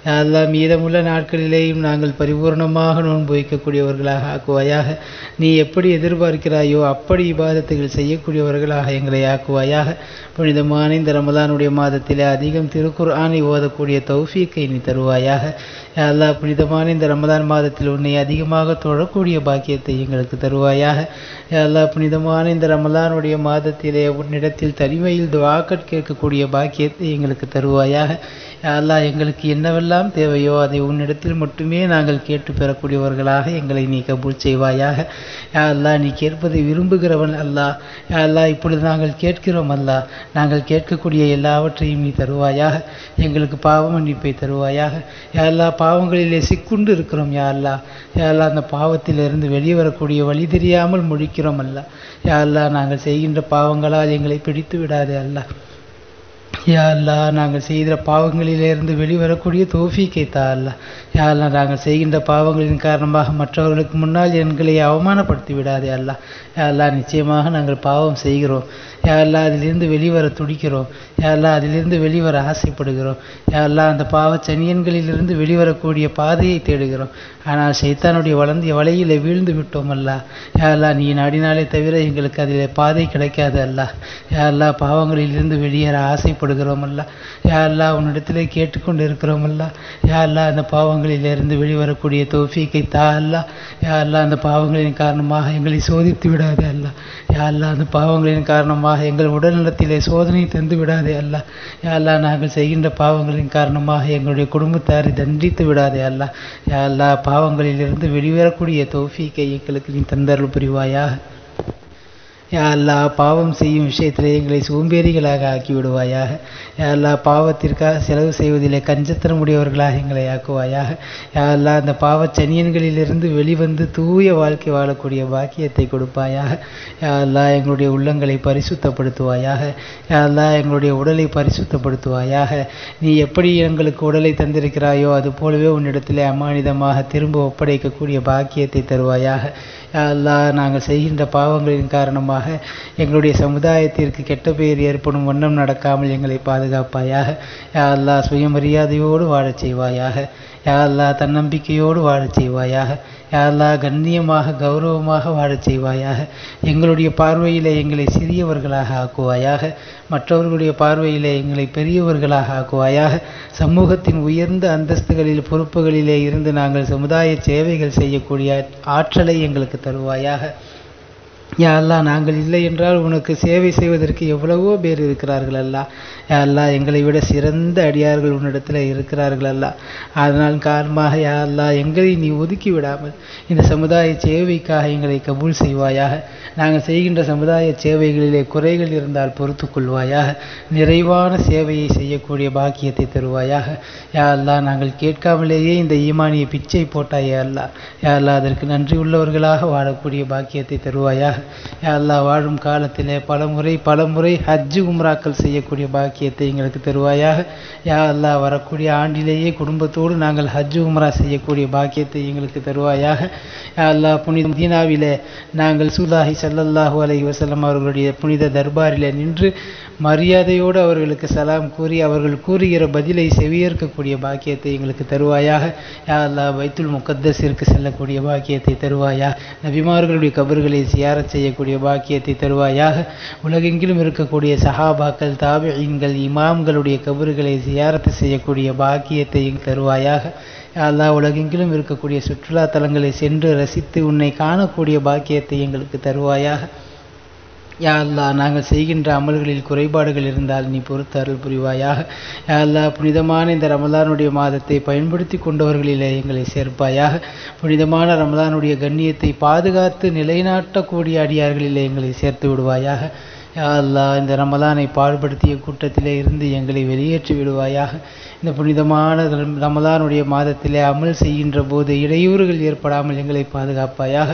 யா அல்லாஹ் மீதமுள்ள நாட்களிலேயும் நாங்கள் பரிபூர்ணமாக நோன்பு வைக்கக்கூடியவர்களாக ஆக்குவாயாக. நீ எப்படி எதிர்பார்க்கிறாயோ அப்படி இபாதத்துகள் செய்யக்கூடியவர்களாக எங்களை ஆக்குவாயாக. புனிதமான இந்த ரமதானுடைய மாதத்திலே அதிகம் திருக்குர்ஆனை ஓதக்கூடிய தௌஃபீக்கை நீ தருவாயாக. யா அல்லாஹ் புனிதமான இந்த ரமதான் மாதத்தில் உன்னை அதிகமாக தொழக்கூடிய பாக்கியத்தை எங்களுக்கு தருவாயாக. யா அல்லாஹ் புனிதமான இந்த ரமலானுடைய மாதத்திலே உன்னிடத்தில் தனிமையில் துஆக்கள் கேட்கக்கூடிய பாக்கியத்தை எங்களுக்கு தருவாயாக. யா அல்லாஹ் எங்களுக்கு என்னவெல்லாம் தேவையோ அதை உன்னிடத்தில் மட்டுமே நாங்கள் கேட்டு பெறக்கூடியவர்களாக எங்களை நீ கபூல் செய்வாயாக. யா அல்லாஹ் நீ கேட்பதை விரும்புகிறவன் அல்லாஹ். யா அல்லாஹ் இப்பொழுது நாங்கள் கேட்கிறோம் அல்லாஹ். நாங்கள் கேட்கக்கூடிய எல்லாவற்றையும் நீ தருவாயாக. எங்களுக்கு பாவ மன்னிப்பை தருவாயாக. யா அல்லாஹ் பாவங்களிலே சிக்குண்டு இருக்கிறோம் யா அல்லாஹ். யா அல்லாஹ் அந்த பாவத்திலிருந்து வெளியே வரக்கூடிய வழி தெரியாமல் முழிக்கிறோம் அல்லாஹ். யா அல்லாஹ் நாங்கள் செய்கின்ற பாவங்களால் எங்களை பிடித்து விடாதே அல்லாஹ். யா அல்லாஹ் நாங்கள் செய்கிற பாவங்களிலிருந்து வெளிவரக்கூடிய தௌஃபீக்கை தா அல்லாஹ். யா அல்லாஹ் நாங்கள் செய்கின்ற பாவங்களின் காரணமாக மற்றவர்களுக்கு முன்னால் எங்களை அவமானப்படுத்தி விடாதே அல்லாஹ். யா அல்லாஹ் நிச்சயமாக நாங்கள் பாவம் செய்கிறோம். யா அல்லாஹ் அதிலிருந்து வெளிவர துடிக்கிறோம். யா அல்லாஹ் அதிலிருந்து வெளிவர ஆசைப்படுகிறோம். யா அல்லாஹ் அந்த பாவச் சனியன்களிலிருந்து வெளிவரக்கூடிய பாதையை தேடுகிறோம். ஆனால் ஷைத்தானுடைய வலையிலே வீழ்ந்து விட்டோம் அல்லாஹ். யா அல்லாஹ் நீ நாடினாலே தவிர எங்களுக்கு அதிலே பாதை கிடைக்காது அல்லாஹ். யா அல்லாஹ் பாவங்களிலிருந்து வெளியேற ஆசைப்படுகிறோம் அல்லாஹ். யா அல்லாஹ் உன்னிடத்திலே கேட்டுக்கொண்டு இருக்கிறோம் அல்லாஹ். யா அல்லாஹ் அந்த பாவங்களிலிருந்து வெளிவரக்கூடிய தௌஃபீக்கை தா அல்லாஹ். யா அல்லாஹ் அந்த பாவங்களின் காரணமாக எங்களை சோதித்து விடாதே அல்லாஹ். யா அல்லாஹ் அந்த பாவங்களின் காரணமாக எங்கள் உடல்நலத்திலே சோதனை தந்து விடாதே அல்லாஹ். யா அல்லாஹ் நாங்கள் செய்கின்ற பாவங்களின் காரணமாக எங்களுடைய குடும்பத்தாரை தண்டித்து விடாதே அல்லாஹ். யா அல்லாஹ் பாவங்களிலிருந்து வெளிவரக்கூடிய தௌஃபீக்கை எங்களுக்கு நீ தந்தருள் புரிவாயாக. யா அல்லாஹ் பாவம் செய்யும் விஷயத்திலே எங்களை சோம்பேறிகளாக ஆக்கி விடுவாயாக. யா அல்லாஹ் பாவத்திற்காக செலவு செய்வதிலே கஞ்சத்தனமுடையவர்களாக எங்களை ஆக்குவாயாக. யா அல்லாஹ் அந்த பாவச் சனியன்களிலிருந்து வெளிவந்து தூய வாழ்க்கை வாழக்கூடிய பாக்கியத்தை கொடுப்பாயாக. யா அல்லாஹ் எங்களுடைய உள்ளங்களை பரிசுத்தப்படுத்துவாயாக. யா அல்லாஹ் எங்களுடைய உடலை பரிசுத்தப்படுத்துவாயாக. நீ எப்படி எங்களுக்கு உடலை தந்திருக்கிறாயோ அது போலவே உன்னிடத்திலே அமானிதமாக திரும்ப ஒப்படைக்கக்கூடிய பாக்கியத்தை தருவாயாக. யா அல்லாஹ் நாங்கள் செய்கின்ற பாவங்களின் காரணமாக எங்களுடைய சமுதாயத்திற்கு கெட்ட பெயர் ஏற்படும் வண்ணம் நடக்காமல் எங்களை பாதுகாப்பாயாக. யா அல்லாஹ் சுயமரியாதையோடு வாழச் செய்வாயாக. யா அல்லாஹ் தன்னம்பிக்கையோடு வாழச் செய்வாயாக. யா அல்லாஹ் கண்ணியமாக கௌரவமாக வாழச் செய்வாயாக. எங்களுடைய பார்வையிலே எங்களை சிறியவர்களாக ஆக்குவாயாக. மற்றவர்களுடைய பார்வையிலே எங்களை பெரியவர்களாக ஆக்குவாயாக. சமூகத்தின் உயர்ந்த அந்தஸ்துகளில் பொறுப்புகளிலே இருந்து நாங்கள் சமுதாய சேவைகள் செய்யக்கூடிய ஆற்றலை எங்களுக்கு தருவாயாக. யா அல்லாஹ் நாங்கள் இல்லை என்றால் உனக்கு சேவை செய்வதற்கு எவ்வளவோ பேர் இருக்கிறார்கள் அல்லா. யா அல்லாஹ் எங்களை விட சிறந்த அடியார்கள் உன்னிடத்தில் இருக்கிறார்கள் அல்லா. அதனால் காரணமாக யா அல்லாஹ் எங்களை நீ ஒதுக்கி விடாமல் இந்த சமுதாய சேவைக்காக எங்களை கபூல் செய்வாயாக. நாங்கள் செய்கின்ற சமுதாய சேவைகளிலே குறைகள் இருந்தால் பொறுத்து கொள்வாயாக. நிறைவான சேவையை செய்யக்கூடிய பாக்கியத்தை தருவாயாக. யா அல்லாஹ் நாங்கள் கேட்காமலேயே இந்த ஈமானிய பிச்சை போட்டாயே அல்லா. யா அல்லாஹ் அதற்கு நன்றி உள்ளவர்களாக வாழக்கூடிய பாக்கியத்தை தருவாயாக. யா அல்லாஹ் வாழும் காலத்திலே பல முறை ஹஜ்ஜு உம்ராக்கள் செய்யக்கூடிய பாக்கியத்தை எங்களுக்கு தருவாயாக. யா அல்லாஹ் வரக்கூடிய ஆண்டிலேயே குடும்பத்தோடு நாங்கள் ஹஜ்ஜு உம்ரா செய்யக்கூடிய பாக்கியத்தை எங்களுக்கு தருவாயாக. யா அல்லாஹ் புனித மதீனாவிலே நாங்கள் ரசூலுல்லாஹி ஸல்லல்லாஹு அலைஹி வஸல்லம் அவர்களுடைய புனித தர்பாரிலே நின்று மரியாதையோடு அவர்களுக்கு சலாம் கூறி அவர்கள் கூறுகிற பதிலை செவியேற்கக்கூடிய பாக்கியத்தை எங்களுக்கு தருவாயாக. யா அல்லாஹ் பைத்துல் முகத்தஸிற்கு செல்லக்கூடிய பாக்கியத்தை தருவாயா. நபிமார்களுடைய கபர்களை சியாரத் செய்யக்கூடிய பாக்கியத்தை தருவாயாக. உலகெங்கிலும் இருக்கக்கூடிய சஹாபாக்கள் தாபிஈன்கள் இமாம்களுடைய கபர்களை சியாரத்து செய்யக்கூடிய பாக்கியத்தை தருவாயாக. யா அல்லாஹ் உலகெங்கிலும் இருக்கக்கூடிய சுற்றுலா தலங்களை சென்று ரசித்து உன்னை காணக்கூடிய பாக்கியத்தை எங்களுக்கு தருவாயாக. யா அல்லாஹ் நாங்கள் செய்கின்ற அமல்களில் குறைபாடுகள் இருந்தால் நீ பொறுத்து அருள் புரிவாயாக. யா அல்லாஹ் புனிதமான இந்த ரமலானுடைய மாதத்தை பயன்படுத்தி கொண்டவர்களிலே எங்களை சேர்ப்பாயாக. புனிதமான ரமலானுடைய கண்ணியத்தை பாதுகாத்து நிலைநாட்டக்கூடிய அடியார்களிலே எங்களை சேர்த்து விடுவாயாக. யா அல்லாஹ் இந்த ரமலானை பாடுபடுத்திய கூட்டத்திலே இருந்து எங்களை வெளியேற்றி விடுவாயாக. இந்த புனிதமான ரமலானுடைய மாதத்திலே அமல் செய்கின்ற போது இடையூறுகள் ஏற்படாமல் எங்களை பாதுகாப்பாயாக.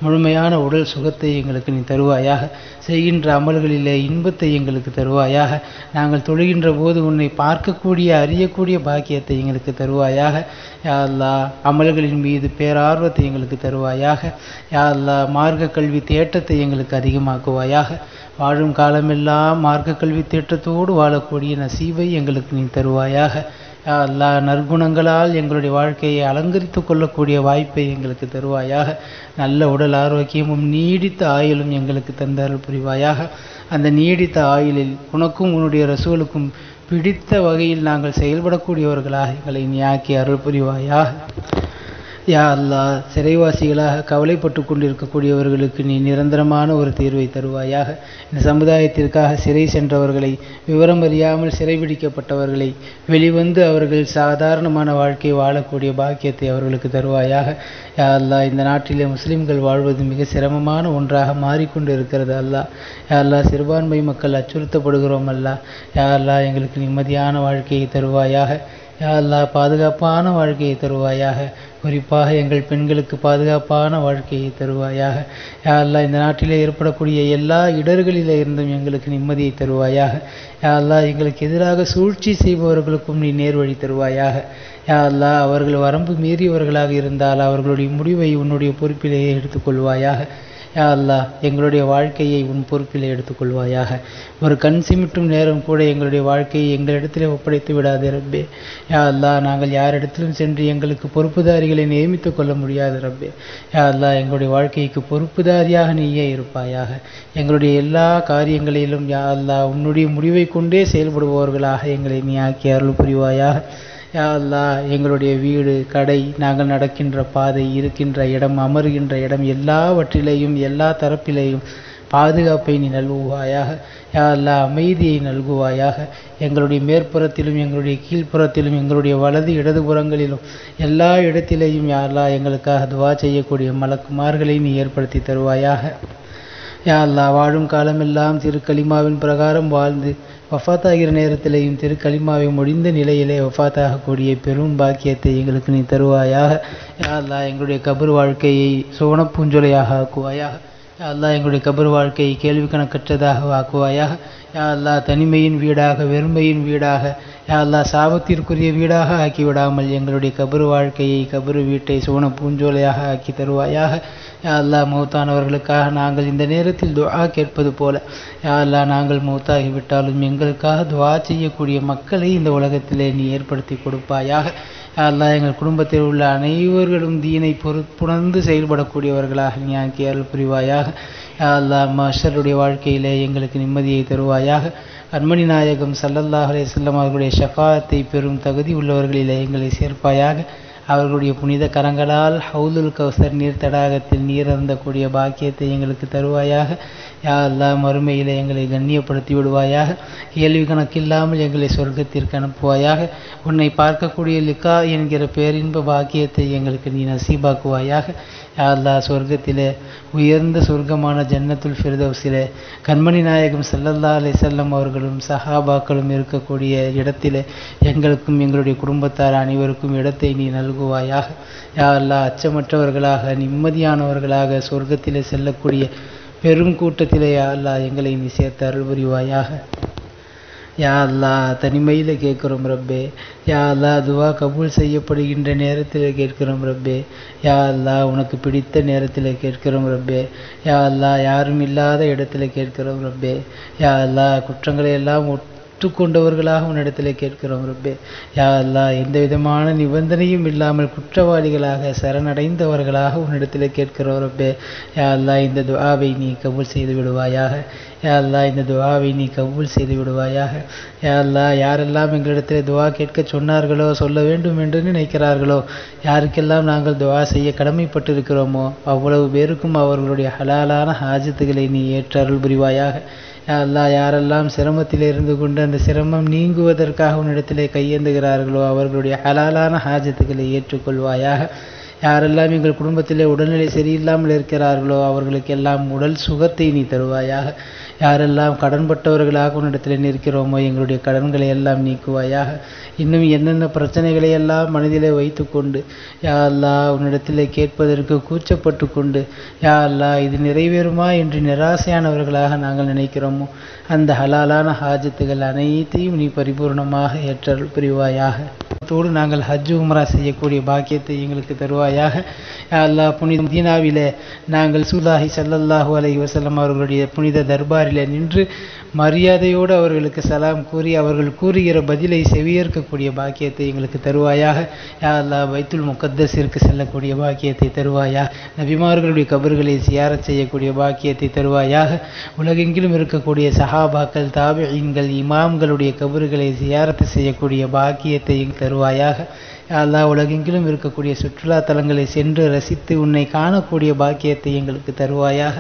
முழுமையான உடல் சுகத்தை எங்களுக்கு நீ தருவாயாக. செய்கின்ற அமல்களிலே இன்பத்தை எங்களுக்கு தருவாயாக. நாங்கள் தொழுகின்ற போது உன்னை பார்க்கக்கூடிய அறியக்கூடிய பாக்கியத்தை எங்களுக்கு தருவாயாக. யா அல்லாஹ் அமல்களின் மீது பேரார்வத்தை எங்களுக்கு தருவாயாக. யா அல்லாஹ் மார்க்க கல்வி தேட்டத்தை எங்களுக்கு அதிகமாக்குவாயாக. வாழும் காலமெல்லாம் மார்க்க கல்வி தேட்டத்தோடு வாழக்கூடிய நசீபை எங்களுக்கு நீ தருவாயாக. யா அல்லாஹ் நற்குணங்களால் எங்களுடைய வாழ்க்கையை அலங்கரித்து கொள்ளக்கூடிய வாய்ப்பை எங்களுக்கு தருவாயாக. நல்ல உடல் ஆரோக்கியமும் நீடித்த ஆயுளும் எங்களுக்கு தந்தருள் புரிவாயாக. அந்த நீடித்த ஆயுளில் உனக்கும் உன்னுடைய ரசூலுக்கும் பிடித்த வகையில் நாங்கள் செயல்படக்கூடியவர்களாக எங்களை நீ ஆக்கி அருள் புரிவாயாக. யா அல்லாஹ் சிறைவாசிகளாக கவலைப்பட்டு கொண்டிருக்கக்கூடியவர்களுக்கு நீ நிரந்தரமான ஒரு தீர்வை தருவாயாக. இந்த சமுதாயத்திற்காக சிறை சென்றவர்களை, விவரம் அறியாமல் சிறைபிடிக்கப்பட்டவர்களை வெளிவந்து அவர்கள் சாதாரணமான வாழ்க்கை வாழக்கூடிய பாக்கியத்தை அவர்களுக்கு தருவாயாக. யா அல்லாஹ் இந்த நாட்டிலே முஸ்லிம்கள் வாழ்வது மிக சிரமமான ஒன்றாக மாறிக்கொண்டு இருக்கிறது அல்லாஹ். யா அல்லாஹ் சிறுபான்மை மக்கள் அச்சுறுத்தப்படுகிறோம் அல்லாஹ். யா அல்லாஹ் எங்களுக்கு நிம்மதியான வாழ்க்கையை தருவாயாக. யா அல்லாஹ் பாதுகாப்பான வாழ்க்கையை தருவாயாக. குறிப்பாக எங்கள் பெண்களுக்கு பாதுகாப்பான வாழ்க்கையை தருவாயாக. யா அல்லாஹ் இந்த நாட்டிலே ஏற்படக்கூடிய எல்லா இடர்களிலே இருந்தும் எங்களுக்கு நிம்மதியை தருவாயாக. யா அல்லாஹ் எங்களுக்கு எதிராக சூழ்ச்சி செய்பவர்களுக்கும் நீ நேர்வழி தருவாயாக. யா அல்லாஹ் அவர்கள் வரம்பு மீறியவர்களாக இருந்தால் அவர்களுடைய முடிவை உன்னுடைய பொறுப்பிலேயே எடுத்துக்கொள்வாயாக. யா அல்லாஹ் எங்களுடைய வாழ்க்கையை உன் பொறுப்பிலே எடுத்துக்கொள்வாயாக. ஒரு கண் சிமிட்டும் நேரம் கூட எங்களுடைய வாழ்க்கையை எங்களிடத்திலே ஒப்படைத்து விடாதே ரப்பே. யா அல்லாஹ் நாங்கள் யாரிடத்திலும் சென்று எங்களுக்கு பொறுப்புதாரிகளை நியமித்து கொள்ள முடியாது ரப்பே. யா அல்லாஹ் எங்களுடைய வாழ்க்கைக்கு பொறுப்புதாரியாக நீயே இருப்பாயாக. எங்களுடைய எல்லா காரியங்களிலும் யா அல்லாஹ் உன்னுடைய முடிவை கொண்டே செயல்படுபவர்களாக எங்களை நீ ஆக்கி அருள் புரிவாயாக. யா அல்லாஹ் எங்களுடைய வீடு, கடை, நாங்கள் நடக்கின்ற பாதை, இருக்கின்ற இடம், அமருகின்ற இடம் எல்லாவற்றிலேயும் எல்லா தரப்பிலேயும் பாதுகாப்பை நீ நல்குவாயாக. யா அல்லாஹ் அமைதியை நல்குவாயாக. எங்களுடைய மேற்புறத்திலும் எங்களுடைய கீழ்ப்புறத்திலும் எங்களுடைய வலது இடதுபுறங்களிலும் எல்லா இடத்திலேயும் யா அல்லாஹ் எங்களுக்காக துவா செய்யக்கூடிய மலக்குமார்களை நீ ஏற்படுத்தி தருவாயாக. யா அல்லாஹ் வாழும் காலமெல்லாம் திருக்கலிமாவின் பிரகாரம் வாழ்ந்து வஃபாத்தாகிற நேரத்திலேயும் திருக்கலிமாவை முடிந்த நிலையிலே வஃபாத்தாகக்கூடிய பெரும் பாக்கியத்தை எங்களுக்கு நீ தருவாயாக. யா அல்லாஹ் எங்களுடைய கபர் வாழ்க்கையை சுவனப்பூஞ்சொலையாக ஆக்குவாயாக. யா அல்லாஹ் எங்களுடைய கபர் வாழ்க்கையை கேள்வி கணக்கற்றதாக ஆக்குவாயாக. யா அல்லாஹ் தனிமையின் வீடாக, வெறுமையின் வீடாக, யா அல்லாஹ் சாபத்திற்குரிய வீடாக ஆக்கிவிடாமல் எங்களுடைய கபரு வாழ்க்கையை, கபரு வீட்டை சோன பூஞ்சோலையாக ஆக்கி தருவாயாக. யா அல்லாஹ் மௌத்தானவர்களுக்காக நாங்கள் இந்த நேரத்தில் துஆ கேட்பது போல, யா அல்லாஹ் நாங்கள் மௌத்தாகிவிட்டாலும் எங்களுக்காக துஆ செய்யக்கூடிய மக்களை இந்த உலகத்திலே நீ ஏற்படுத்தி கொடுப்பாயாக. யா அல்லாஹ் எங்கள் குடும்பத்தில் உள்ள அனைவர்களும் தீனை பொறுப்புணர்ந்து செயல்படக்கூடியவர்களாக நீ ஆக்கி அருள் புரிவாயாக. யா அல்லாஹ் மஹ்ஷருடைய வாழ்க்கையிலே எங்களுக்கு நிம்மதியை தருவாயாக. கண்மணி நாயகம் ஸல்லல்லாஹு அலைஹி வஸல்லம் அவர்களுடைய ஷஃபாஅத்தை பெறும் தகுதி உள்ளவர்களிலே எங்களை சேர்ப்பாயாக. அவர்களுடைய புனித கரங்களால் ஹவுலுல் கௌசர் நீர் தடாகத்தில் நீர் அருந்தக்கூடிய பாக்கியத்தை எங்களுக்கு தருவாயாக. யா அல்லாஹ் மறுமையிலே எங்களை கண்ணியப்படுத்தி விடுவாயாக. கேள்வி கணக்கில்லாமல் எங்களை சொர்க்கத்திற்கு அனுப்புவாயாக. உன்னை பார்க்கக்கூடிய லிகா என்கிற பேரின்ப பாக்கியத்தை எங்களுக்கு நீ நசீபாக்குவாயாக. யா அல்லாஹ் சொர்க்கத்திலே உயர்ந்த சொர்க்கமான ஜன்னத்துல் ஃபிர்தௌஸிலே கண்மணி நாயகம் ஸல்லல்லாஹு அலைஹி வஸல்லம் அவர்களும் சஹாபாக்களும் இருக்கக்கூடிய இடத்திலே எங்களுக்கும் எங்களுடைய குடும்பத்தார் அனைவருக்கும் இடத்தை நீ நல்குவாயாக. யா அல்லாஹ் அச்சமற்றவர்களாக, நிம்மதியானவர்களாக சொர்க்கத்திலே செல்லக்கூடிய பெரும் கூட்டத்திலே யா அல்லாஹ் எங்களை நீ சேர்த்து அருள் புரிவாயாக. யா அல்லாஹ் தனிமையில் கேட்குறோம் ரப்பே. யா அல்லாஹ் துவா கபூல் செய்யப்படுகின்ற நேரத்தில் கேட்கிறோம் ரப்பே. யா அல்லாஹ் உனக்கு பிடித்த நேரத்தில் கேட்கிறோம் ரப்பே. யா அல்லாஹ் யாரும் இல்லாத இடத்துல கேட்கிறோம் ரப்பே. யா அல்லாஹ் குற்றங்களை எல்லாம் ஒற்றுக்கொண்டவர்களாக உன்னிடத்தில் கேட்கிறோம் ரப்பே. யா அல்லாஹ் எந்த விதமான நிபந்தனையும் இல்லாமல் குற்றவாளிகளாக சரணடைந்தவர்களாக உன்னிடத்தில் கேட்கிறோம் ரப்பே. யா அல்லாஹ் இந்த துஆவை நீ கபூல் செய்து விடுவாயாக. யா அல்லாஹ் இந்த துஆவை நீ கபூல் செய்து விடுவாயாக. யா அல்லாஹ் யாரெல்லாம் எங்களிடத்தில் துஆ கேட்க சொன்னார்களோ, சொல்ல வேண்டும் என்று நினைக்கிறார்களோ, யாருக்கெல்லாம் நாங்கள் துஆ செய்ய கடமைப்பட்டிருக்கிறோமோ அவ்வளவு பேருக்கும் அவர்களுடைய ஹலாலான ஹாஜத்துகளை நீ ஏற்று அருள் புரிவாயாக. யா அல்லாஹ் யாரெல்லாம் சிரமத்தில் இருந்து கொண்டு அந்த சிரமம் நீங்குவதற்காக உன்னிடத்திலே கையேந்துகிறார்களோ அவர்களுடைய ஹலாலான ஹாஜத்துக்களை ஏற்றுக்கொள்வாயாக. யாரெல்லாம் எங்கள் குடும்பத்திலே உடல்நிலை சரியில்லாமல் இருக்கிறார்களோ அவர்களுக்கெல்லாம் உடல் சுகத்தை நீ தருவாயாக. யாரெல்லாம் கடன்பட்டவர்களாக உன்னிடத்தில் நிற்கிறோமோ எங்களுடைய கடன்களை எல்லாம் நீக்குவாயாக. இன்னும் என்னென்ன பிரச்சனைகளை எல்லாம் மனதிலே வைத்து கொண்டு யா அல்லாஹ் உன்னிடத்தில் கேட்பதற்கு கூச்சப்பட்டு கொண்டு யா அல்லாஹ் இது நிறைவேறுமா என்று நிராசையானவர்களாக நாங்கள் நினைக்கிறோமோ அந்த ஹலாலான ஹாஜத்துகள் அனைத்தையும் நீ பரிபூர்ணமாக ஏற்றல் புரிவாயாக. தோடு நாங்கள் ஹஜ் உம்ரா செய்யக்கூடிய பாக்கியத்தை எங்களுக்கு தருவாயாக. யா அல்லாஹ் புனித மதீனாவிலே நாங்கள் ரசூலுல்லாஹி ஸல்லல்லாஹு அலைஹி வஸல்லம் அவர்களுடைய புனித தர்பாரிலே நின்று மரியாதையோடு அவர்களுக்கு சலாம் கூறி அவர்கள் கூறுகிற பதிலை செவியேற்கக்கூடிய பாக்கியத்தை எங்களுக்கு தருவாயாக. யா அல்லாஹ் பைத்துல் முகத்தஸிற்கு செல்லக்கூடிய பாக்கியத்தை தருவாயாக. நபிமார்களுடைய கபர்களை சியாரத் செய்யக்கூடிய பாக்கியத்தை தருவாயாக. உலகெங்கிலும் இருக்கக்கூடிய சஹாபாக்கள், தாபிஈன்கள், இமாம்களுடைய கபர்களை சியாரத்து செய்யக்கூடிய பாக்கியத்தை தருவாயாக. யா அல்லாஹ் உலகெங்கிலும் இருக்கக்கூடிய சுற்றுலா தலங்களை சென்று ரசித்து உன்னை காணக்கூடிய பாக்கியத்தை எங்களுக்கு தருவாயாக.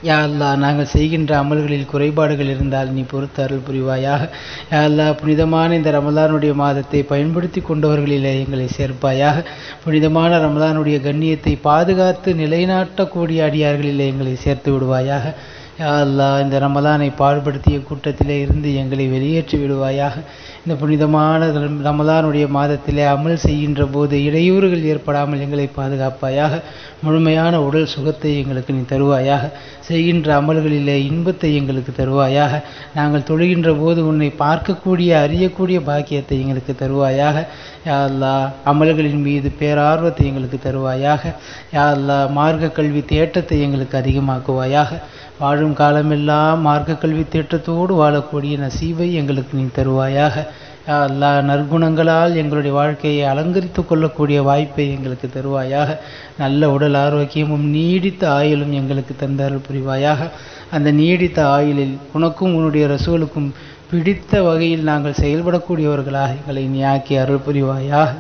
யா அல்லாஹ் நாங்கள் செய்கின்ற அமல்களில் குறைபாடுகள் இருந்தால் நீ பொறுத்து அருள் புரிவாயாக. யா அல்லாஹ் புனிதமான இந்த ரமலானுடைய மாதத்தை பயன்படுத்தி கொண்டவர்களிலே எங்களை சேர்ப்பாயாக. புனிதமான ரமலானுடைய கண்ணியத்தை பாதுகாத்து நிலைநாட்டக்கூடிய அடியார்களிலே எங்களை சேர்த்து விடுவாயாக. யா அல்லாஹ் இந்த ரமலானை பாடுபடுத்திய கூட்டத்திலே இருந்து எங்களை வெளியேற்றி விடுவாயாக. இந்த புனிதமான ரமலானுடைய மாதத்திலே அமல் செய்கின்ற போது இடையூறுகள் ஏற்படாமல் எங்களை பாதுகாப்பாயாக. முழுமையான உடல் சுகத்தை எங்களுக்கு நீ தருவாயாக. செய்கின்ற அமல்களிலே இன்பத்தை எங்களுக்கு தருவாயாக. நாங்கள் தொழுகின்ற போது உன்னை பார்க்கக்கூடிய அறியக்கூடிய பாக்கியத்தை எங்களுக்கு தருவாயாக. யா அல்லாஹ் அமல்களின் மீது பேரார்வத்தை எங்களுக்கு தருவாயாக. யா அல்லாஹ் மார்க்க கல்வி தேட்டத்தை எங்களுக்கு அதிகமாக்குவாயாக. வாழும் காலமெல்லாம் மார்க்க கல்வி தேட்டத்தோடு வாழக்கூடிய நசீபை எங்களுக்கு நீ தருவாயாக. யா அல்லாஹ் நற்குணங்களால் எங்களுடைய வாழ்க்கையை அலங்கரித்து கொள்ளக்கூடிய வாய்ப்பை எங்களுக்கு தருவாயாக. நல்ல உடல் ஆரோக்கியமும் நீடித்த ஆயுளும் எங்களுக்கு தந்தருள் புரிவாயாக. அந்த நீடித்த ஆயுளில் உனக்கும் உன்னுடைய ரசூலுக்கும் பிடித்த வகையில் நாங்கள் செயல்படக்கூடியவர்களாக எங்களை நீ ஆக்கி அருள் புரிவாயாக.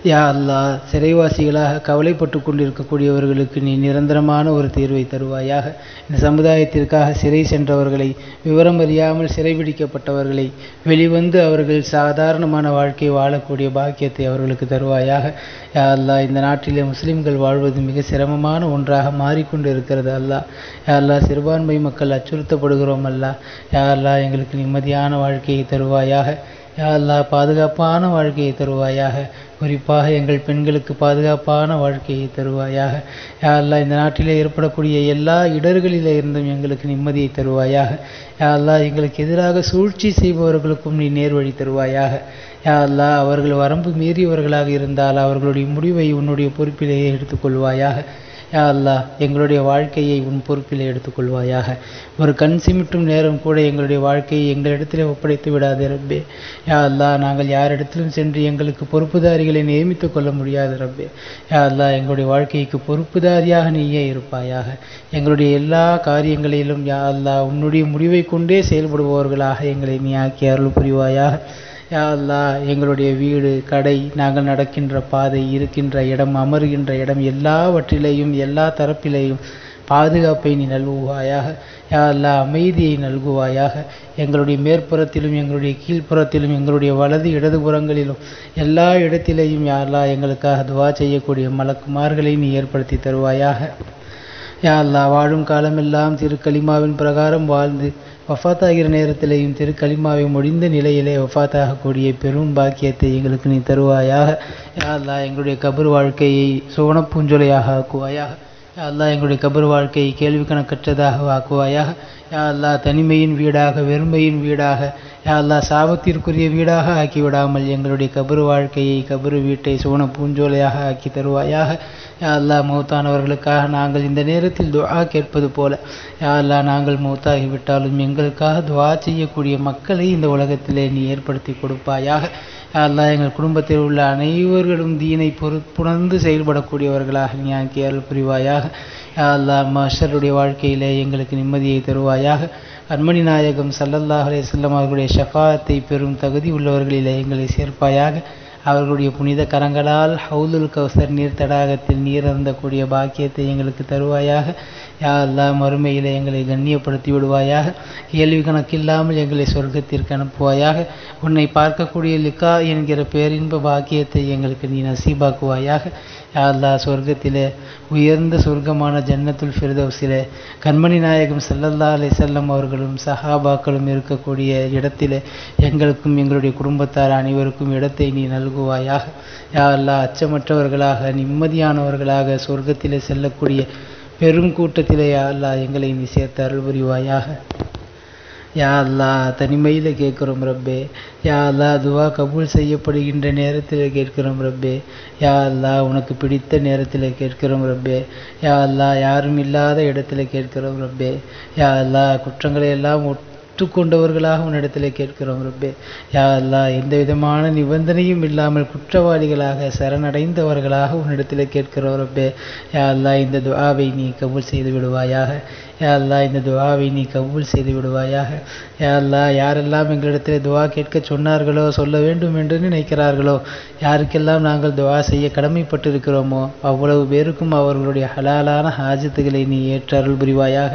யா அல்லாஹ் சிறைவாசிகளாக கவலைப்பட்டு கொண்டிருக்கக்கூடியவர்களுக்கு நீ நிரந்தரமான ஒரு தீர்வை தருவாயாக. இந்த சமுதாயத்திற்காக சிறை சென்றவர்களை, விவரம் அறியாமல் சிறைபிடிக்கப்பட்டவர்களை வெளிவந்து அவர்கள் சாதாரணமான வாழ்க்கை வாழக்கூடிய பாக்கியத்தை அவர்களுக்கு தருவாயாக. யா அல்லாஹ் இந்த நாட்டிலே முஸ்லிம்கள் வாழ்வது மிக சிரமமான ஒன்றாக மாறிக்கொண்டு இருக்கிறது அல்லாஹ். யா அல்லாஹ் சிறுபான்மை மக்கள் அச்சுறுத்தப்படுகிறோம் அல்லாஹ். யா அல்லாஹ் எங்களுக்கு நிம்மதியான வாழ்க்கையை தருவாயாக. யா அல்லாஹ் பாதுகாப்பான வாழ்க்கையை தருவாயாக. குறிப்பாக எங்கள் பெண்களுக்கு பாதுகாப்பான வாழ்க்கையை தருவாயாக. யா அல்லாஹ் இந்த நாட்டிலே ஏற்படக்கூடிய எல்லா இடர்களிலே இருந்தும் எங்களுக்கு நிம்மதியை தருவாயாக. யா அல்லாஹ் எங்களுக்கு எதிராக சூழ்ச்சி செய்பவர்களுக்கும் நீ நேர்வழி தருவாயாக. யா அல்லாஹ் அவர்கள் வரம்பு மீறியவர்களாக இருந்தால் அவர்களுடைய முடிவை உன்னுடைய பொறுப்பிலேயே எடுத்துக்கொள்வாயாக. யா அல்லாஹ் எங்களுடைய வாழ்க்கையை உன் பொறுப்பிலே எடுத்துக்கொள்வாயாக. ஒரு கண் சிமிட்டும் நேரம் கூட எங்களுடைய வாழ்க்கையை எங்களிடத்திலே ஒப்படைத்து விடாதே ரப்பே. யா அல்லாஹ் நாங்கள் யாரிடத்திலும் சென்று எங்களுக்கு பொறுப்புதாரிகளை நியமித்து கொள்ள முடியாது ரப்பே. யா அல்லாஹ் எங்களுடைய வாழ்க்கைக்கு பொறுப்புதாரியாக நீயே இருப்பாயாக. எங்களுடைய எல்லா காரியங்களிலும் யா அல்லாஹ் உன்னுடைய முடிவை கொண்டே செயல்படுபவர்களாக எங்களை நீ ஆக்கி அருள் புரிவாயாக. யா அல்லாஹ் எங்களுடைய வீடு, கடை, நாங்கள் நடக்கின்ற பாதை, இருக்கின்ற இடம், அமருகின்ற இடம் எல்லாவற்றிலேயும் எல்லா தரப்பிலேயும் பாதுகாப்பை நீ நல்குவாயாக. யா அல்லாஹ் அமைதியை நல்குவாயாக. எங்களுடைய மேற்புறத்திலும் எங்களுடைய கீழ்ப்புறத்திலும் எங்களுடைய வலது இடதுபுறங்களிலும் எல்லா இடத்திலேயும் யா அல்லாஹ் எங்களுக்காக துவா செய்யக்கூடிய மலக்குமார்களை நீ ஏற்படுத்தி தருவாயாக. யா அல்லாஹ் வாழும் காலமெல்லாம் திருக்கலிமாவின் பிரகாரம் வாழ்ந்து வஃபாத்தாகிற நேரத்திலேயும் திருக்கலிமாவை முடிந்த நிலையிலே வஃபாத்தாகக்கூடிய பெரும் பாக்கியத்தை எங்களுக்கு நீ தருவாயாக. யா அல்லாஹ் எங்களுடைய கபர் வாழ்க்கையை சுவனப்பூஞ்சொலையாக ஆக்குவாயாக. யா அல்லாஹ் எங்களுடைய கபர் வாழ்க்கையை கேள்வி கணக்கற்றதாக ஆக்குவாயாக. யா அல்லாஹ் தனிமையின் வீடாக, வெறுமையின் வீடாக, யா அல்லாஹ் சாபத்திற்குரிய வீடாக ஆக்கிவிடாமல் எங்களுடைய கபர் வாழ்க்கையை, கபர் வீட்டை சுவன பூஞ்சோலையாக ஆக்கி தருவாயாக. யா அல்லாஹ் மௌத்தானவர்களுக்காக நாங்கள் இந்த நேரத்தில் துஆ கேட்பது போல யா அல்லாஹ் நாங்கள் மௌத்தாகிவிட்டாலும் எங்களுக்காக துஆ செய்யக்கூடிய மக்களை இந்த உலகத்திலே நீ ஏற்படுத்தி கொடுப்பாயாக. யா அல்லாஹ் எங்கள் குடும்பத்தில் உள்ள அனைவர்களும் தீனை பொறுப்புணர்ந்து செயல்படக்கூடியவர்களாக நீ ஆக்கி அருள் புரிவாயாக. யா அல்லாஹ் மஹ்ஷருடைய வாழ்க்கையிலே எங்களுக்கு நிம்மதியை தருவாயாக. கண்மணி நாயகம் ஸல்லல்லாஹு அலைஹி வஸல்லம் அவர்களுடைய ஷஃபாஅத்தை பெறும் தகுதி உள்ளவர்களிலே எங்களை சேர்ப்பாயாக. அவர்களுடைய புனித கரங்களால் ஹவுலுல் கௌசர் நீர் தடாகத்தில் நீர் அருந்தக்கூடிய பாக்கியத்தை எங்களுக்கு தருவாயாக. யா அல்லாஹ் மறுமையிலே எங்களை கண்ணியப்படுத்தி விடுவாயாக. கேள்வி கணக்கில்லாமல் எங்களை சொர்க்கத்திற்கு அனுப்புவாயாக. உன்னை பார்க்கக்கூடிய லிகா என்கிற பேரின்ப பாக்கியத்தை எங்களுக்கு நீ நசீபாக்குவாயாக. யா அல்லாஹ் சொர்க்கத்திலே உயர்ந்த சொர்க்கமான ஜன்னத்துல் ஃபிர்தௌஸிலே கண்மணி நாயகம் ஸல்லல்லாஹு அலைஹி வஸல்லம் அவர்களும் சஹாபாக்களும் இருக்கக்கூடிய இடத்திலே எங்களுக்கும் எங்களுடைய குடும்பத்தார் அனைவருக்கும் இடத்தை நீ நல்குவாயாக. யா அல்லாஹ் அச்சமற்றவர்களாக நிம்மதியானவர்களாக சொர்க்கத்திலே செல்லக்கூடிய பெரும் கூட்டத்திலே யா அல்லாஹ் எங்களை நீ சேர்த்து அருள் புரிவாயாக. யா அல்லாஹ் தனிமையில் கேட்குறோம் ரப்பே. யா அல்லாஹ் துவா கபூல் செய்யப்படுகின்ற நேரத்தில் கேட்கிறோம் ரப்பே. யா அல்லாஹ் உனக்கு பிடித்த நேரத்தில் கேட்கிறோம் ரப்பே. யா அல்லாஹ் யாரும் இல்லாத இடத்துல கேட்கிறோம் ரப்பே. யா அல்லாஹ் குற்றங்களை எல்லாம் ஒற்றுக்கொண்டவர்களாக உன்னிடத்தில் கேட்கிறோம் ரப்பே. யா அல்லாஹ் எந்த விதமான நிபந்தனையும் இல்லாமல் குற்றவாளிகளாக சரணடைந்தவர்களாக உன்னிடத்தில் கேட்கிறோம் ரப்பே. யா அல்லாஹ் இந்த துஆவை நீ கபூல் செய்து விடுவாயாக. யா அல்லாஹ் இந்த துஆவை நீ கபூல் செய்து விடுவாயாக. யா அல்லாஹ் யாரெல்லாம் எங்களிடத்தில் துஆ கேட்க சொன்னார்களோ, சொல்ல வேண்டும் என்று நினைக்கிறார்களோ, யாருக்கெல்லாம் நாங்கள் துஆ செய்ய கடமைப்பட்டிருக்கிறோமோ அவ்வளவு பேருக்கும் அவர்களுடைய ஹலாலான ஹாஜத்துகளை நீ ஏற்று அருள் புரிவாயாக.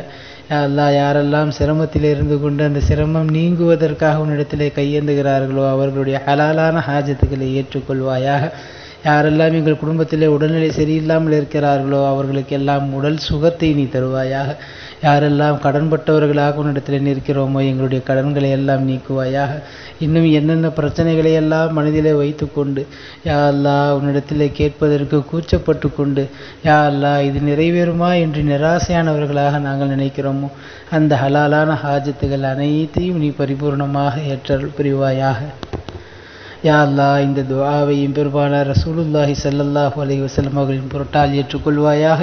யா அல்லாஹ் யாரெல்லாம் சிரமத்தில் இருந்து கொண்டு அந்த சிரமம் நீங்குவதற்காக உன்னிடத்திலே கையேந்துகிறார்களோ அவர்களுடைய ஹலாலான ஹாஜத்துக்களை ஏற்றுக்கொள்வாயாக. யாரெல்லாம் எங்கள் குடும்பத்திலே உடல்நிலை சரியில்லாமல் இருக்கிறார்களோ அவர்களுக்கெல்லாம் உடல் சுகத்தை நீ தருவாயாக. யாரெல்லாம் கடன்பட்டவர்களாக உன்னிடத்தில் நிற்கிறோமோ எங்களுடைய கடன்களை எல்லாம் நீக்குவாயாக. இன்னும் என்னென்ன பிரச்சனைகளை எல்லாம் மனதிலே வைத்து கொண்டு யா அல்லாஹ் உன்னிடத்திலே கேட்பதற்கு கூச்சப்பட்டு கொண்டு யா அல்லாஹ் இது நிறைவேறுமா என்று நிராசையானவர்களாக நாங்கள் நினைக்கிறோமோ அந்த ஹலாலான ஹாஜத்துகள் அனைத்தையும் நீ பரிபூர்ணமாக ஏற்றல் புரிவாயாக. யா அல்லாஹ் இந்த துஆவையும் பெருமானார் ரசூலுல்லாஹி ஸல்லல்லாஹு அலைஹி வஸல்லம் அவர்களின் பொருட்டால் ஏற்றுக்கொள்வாயாக.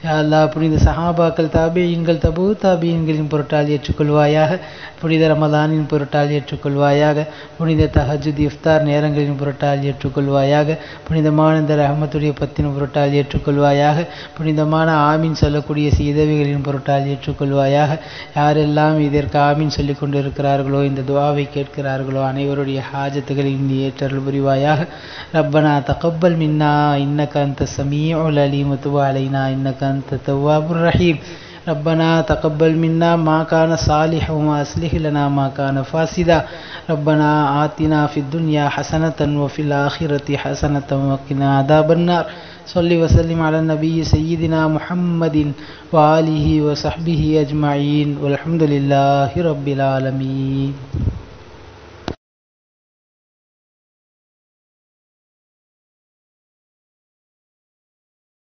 யா அல்லாஹ் புனித சஹாபாக்கள், தாபீன்கள், தபூ தாபீன்களின் பொருட்டால் ஏற்றுக்கொள்வாயாக. புனித ரமலானின் பொருட்டால் ஏற்றுக்கொள்வாயாக. புனித தஹஜ்ஜுத் இஃப்தார் நேரங்களின் பொருட்டால் ஏற்றுக்கொள்வாயாக. புனிதமான இந்த ரஹ்மத்துடைய பத்தின் பொருட்டால் ஏற்றுக்கொள்வாயாக. புனிதமான ஆமீன் சொல்லக்கூடிய சீதவிகளின் பொருட்டால் ஏற்றுக்கொள்வாயாக. யாரெல்லாம் இதற்கு ஆமீன் சொல்லிக் கொண்டிருக்கிறார்களோ, இந்த துஆவை கேட்கிறார்களோ அனைவருடைய ஹாஜத்துகளையும் நீ ஏற்றருள் புரிவாயாக. ரப்பனா தகப்பல் மின்னா இன்னக அன்த ஸமீஉல் அலீம் வதுப் அலைனா இன்னக அன்த தவ்வாபுர் ரஹீம். ربنا تقبل منا ما كان صالحا وأصلح لنا ما كان فاسدا. ربنا آتنا في الدنيا حسنة وفي الآخرة حسنة وقنا عذاب النار. صل وسلم على النبي سيدنا محمد وآله وصحبه أجمعين والحمد لله رب العالمين.